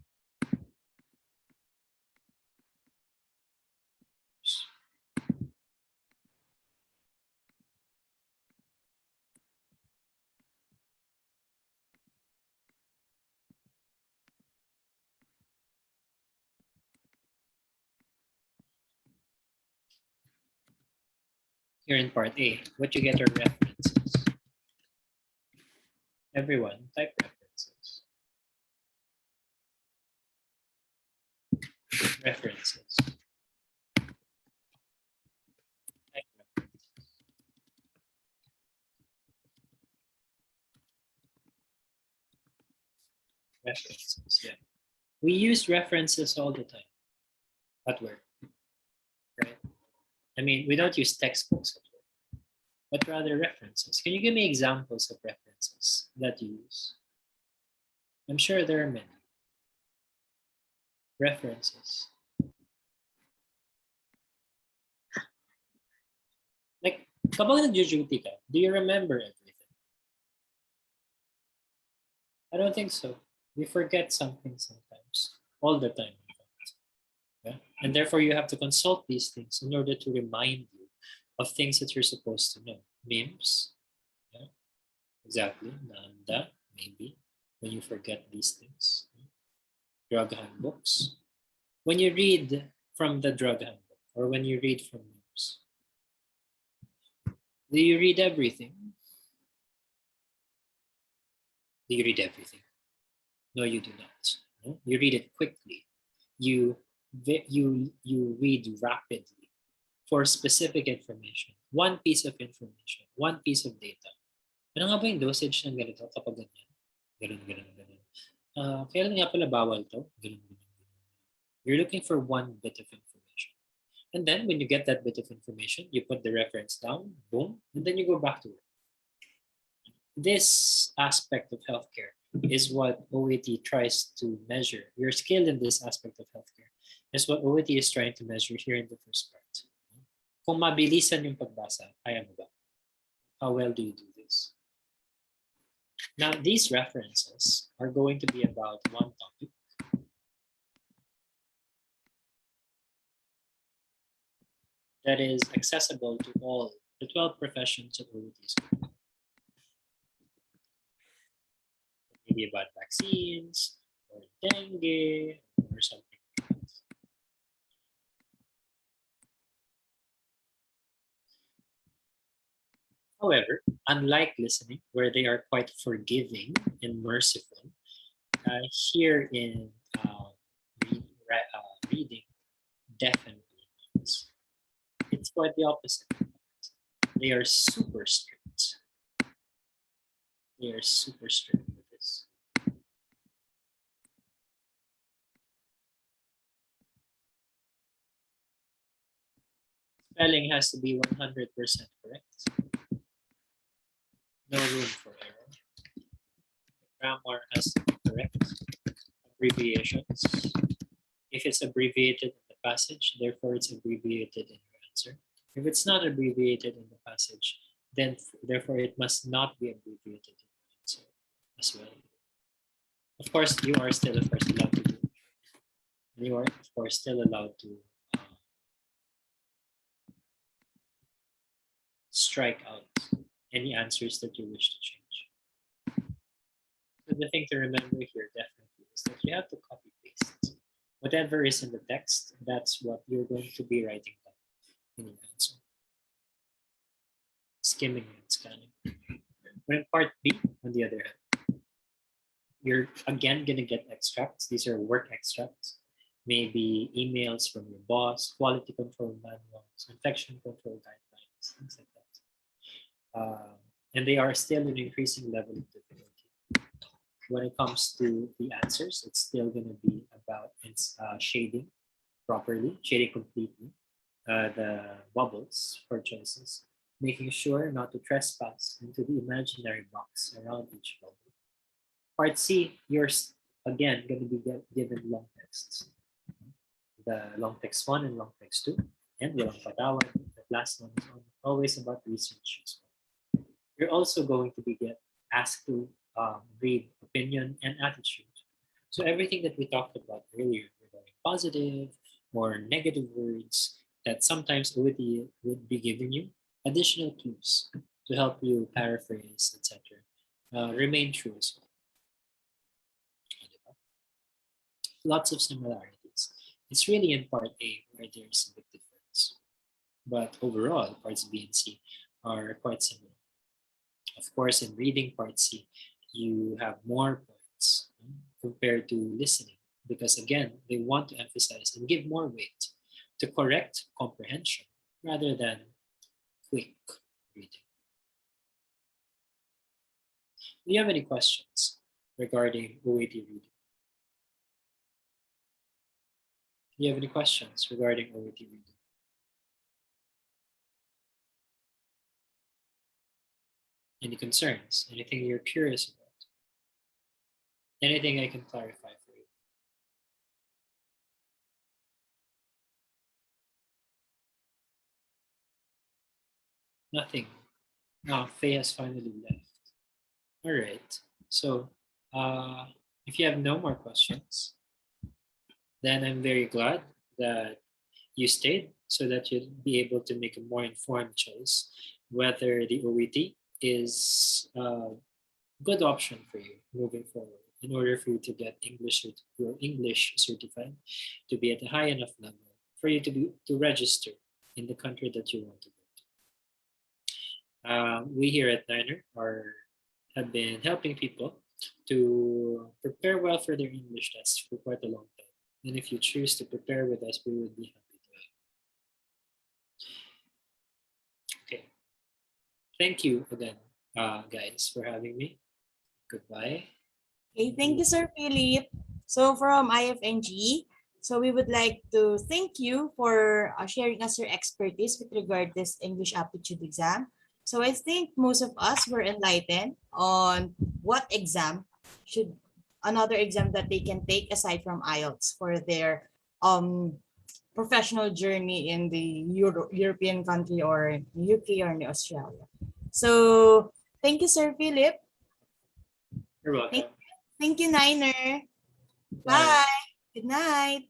Here in part A, what you get are references. Everyone, type references. References. Type references. References, yeah. We use references all the time at work, right? I mean, we don't use textbooks at work, but rather references. Can you give me examples of references that you use? I'm sure there are many. References. Like, kapag nag-duty ka, do you remember everything? I don't think so. We forget something sometimes, all the time. Yeah? And therefore, you have to consult these things in order to remind you of things that you're supposed to know. Memes, yeah? Exactly. Nanda, maybe, when you forget these things. Drug handbooks. When you read from the drug handbook or when you read from memes, do you read everything? Do you read everything? No, you do not. No? You read it quickly. You read rapidly for specific information. One piece of information, one piece of data. Ano nga ba yung dosage ng ganito kapag ganyan? Ganun. Kailan nga pala bawal to? Ganun. You're looking for one bit of information. And then when you get that bit of information, you put the reference down, boom, and then you go back to work. This aspect of healthcare is what OET tries to measure. Your skill in this aspect of healthcare is what OET is trying to measure here in the first part. Kung mabilisan yung pagbasa, kaya mo ba? How well do you do this? Now, these references are going to be about one topic. that is accessible to all the 12 professions of OET school. Maybe about vaccines or dengue or something. However, unlike listening, where they are quite forgiving and merciful, here in reading definitely it's quite the opposite. They are super strict. They are super strict with this. Spelling has to be 100% correct. No room for error. Grammar has to be correct. Abbreviations. If it's abbreviated in the passage, therefore it's abbreviated in your answer. If it's not abbreviated in the passage, then therefore it must not be abbreviated in your answer as well. Of course, you are still, of course, allowed to do. You are, of course, still allowed to strike out any answers that you wish to change. So the thing to remember here definitely is that you have to copy paste. Whatever is in the text, that's what you're going to be writing down in your answer. Skimming and scanning. But in part B, on the other hand, you're again going to get extracts. These are work extracts. Maybe emails from your boss, quality control manuals, infection control guidelines, things like that. And they are still an increasing level of difficulty. When it comes to the answers, it's still going to be about shading properly, shading completely, the bubbles for choices, making sure not to trespass into the imaginary box around each bubble. Part C, you're again going to be given long texts. The long text 1 and long text 2, and walang patawan. The last one is always about research. You're also going to be asked to read opinion and attitude. So everything that we talked about earlier regarding positive or negative words that sometimes OET would be giving you, additional clues to help you paraphrase, etc. Remain true as well. Lots of similarities. It's really in part A where there's a big difference. But overall, parts B and C are quite similar. Of course, in reading part C, you have more points compared to listening because, again, they want to emphasize and give more weight to correct comprehension rather than quick reading. Do you have any questions regarding OET reading? Do you have any questions regarding OET reading? Any concerns? Anything you're curious about? Anything I can clarify for you? Nothing. Now, Faye has finally left. All right. So, if you have no more questions, then I'm very glad that you stayed so that you'd be able to make a more informed choice whether the OET is a good option for you moving forward in order for you to get your English certified to be at a high enough level for you to register in the country that you want to go to. We here at Niner have been helping people to prepare well for their English tests for quite a long time. And if you choose to prepare with us, we would be happy to help. Okay. Thank you again, guys, for having me. Goodbye. Okay, thank you, Sir Pheelyp. So from IFNG, so we would like to thank you for sharing us your expertise with regard this English aptitude exam. So I think most of us were enlightened on what exam another exam that they can take aside from Ielts for their professional journey in the European country or UK or in Australia. So thank you, Sir Pheelyp. You're welcome. Thank you, Niner. Bye. Good night.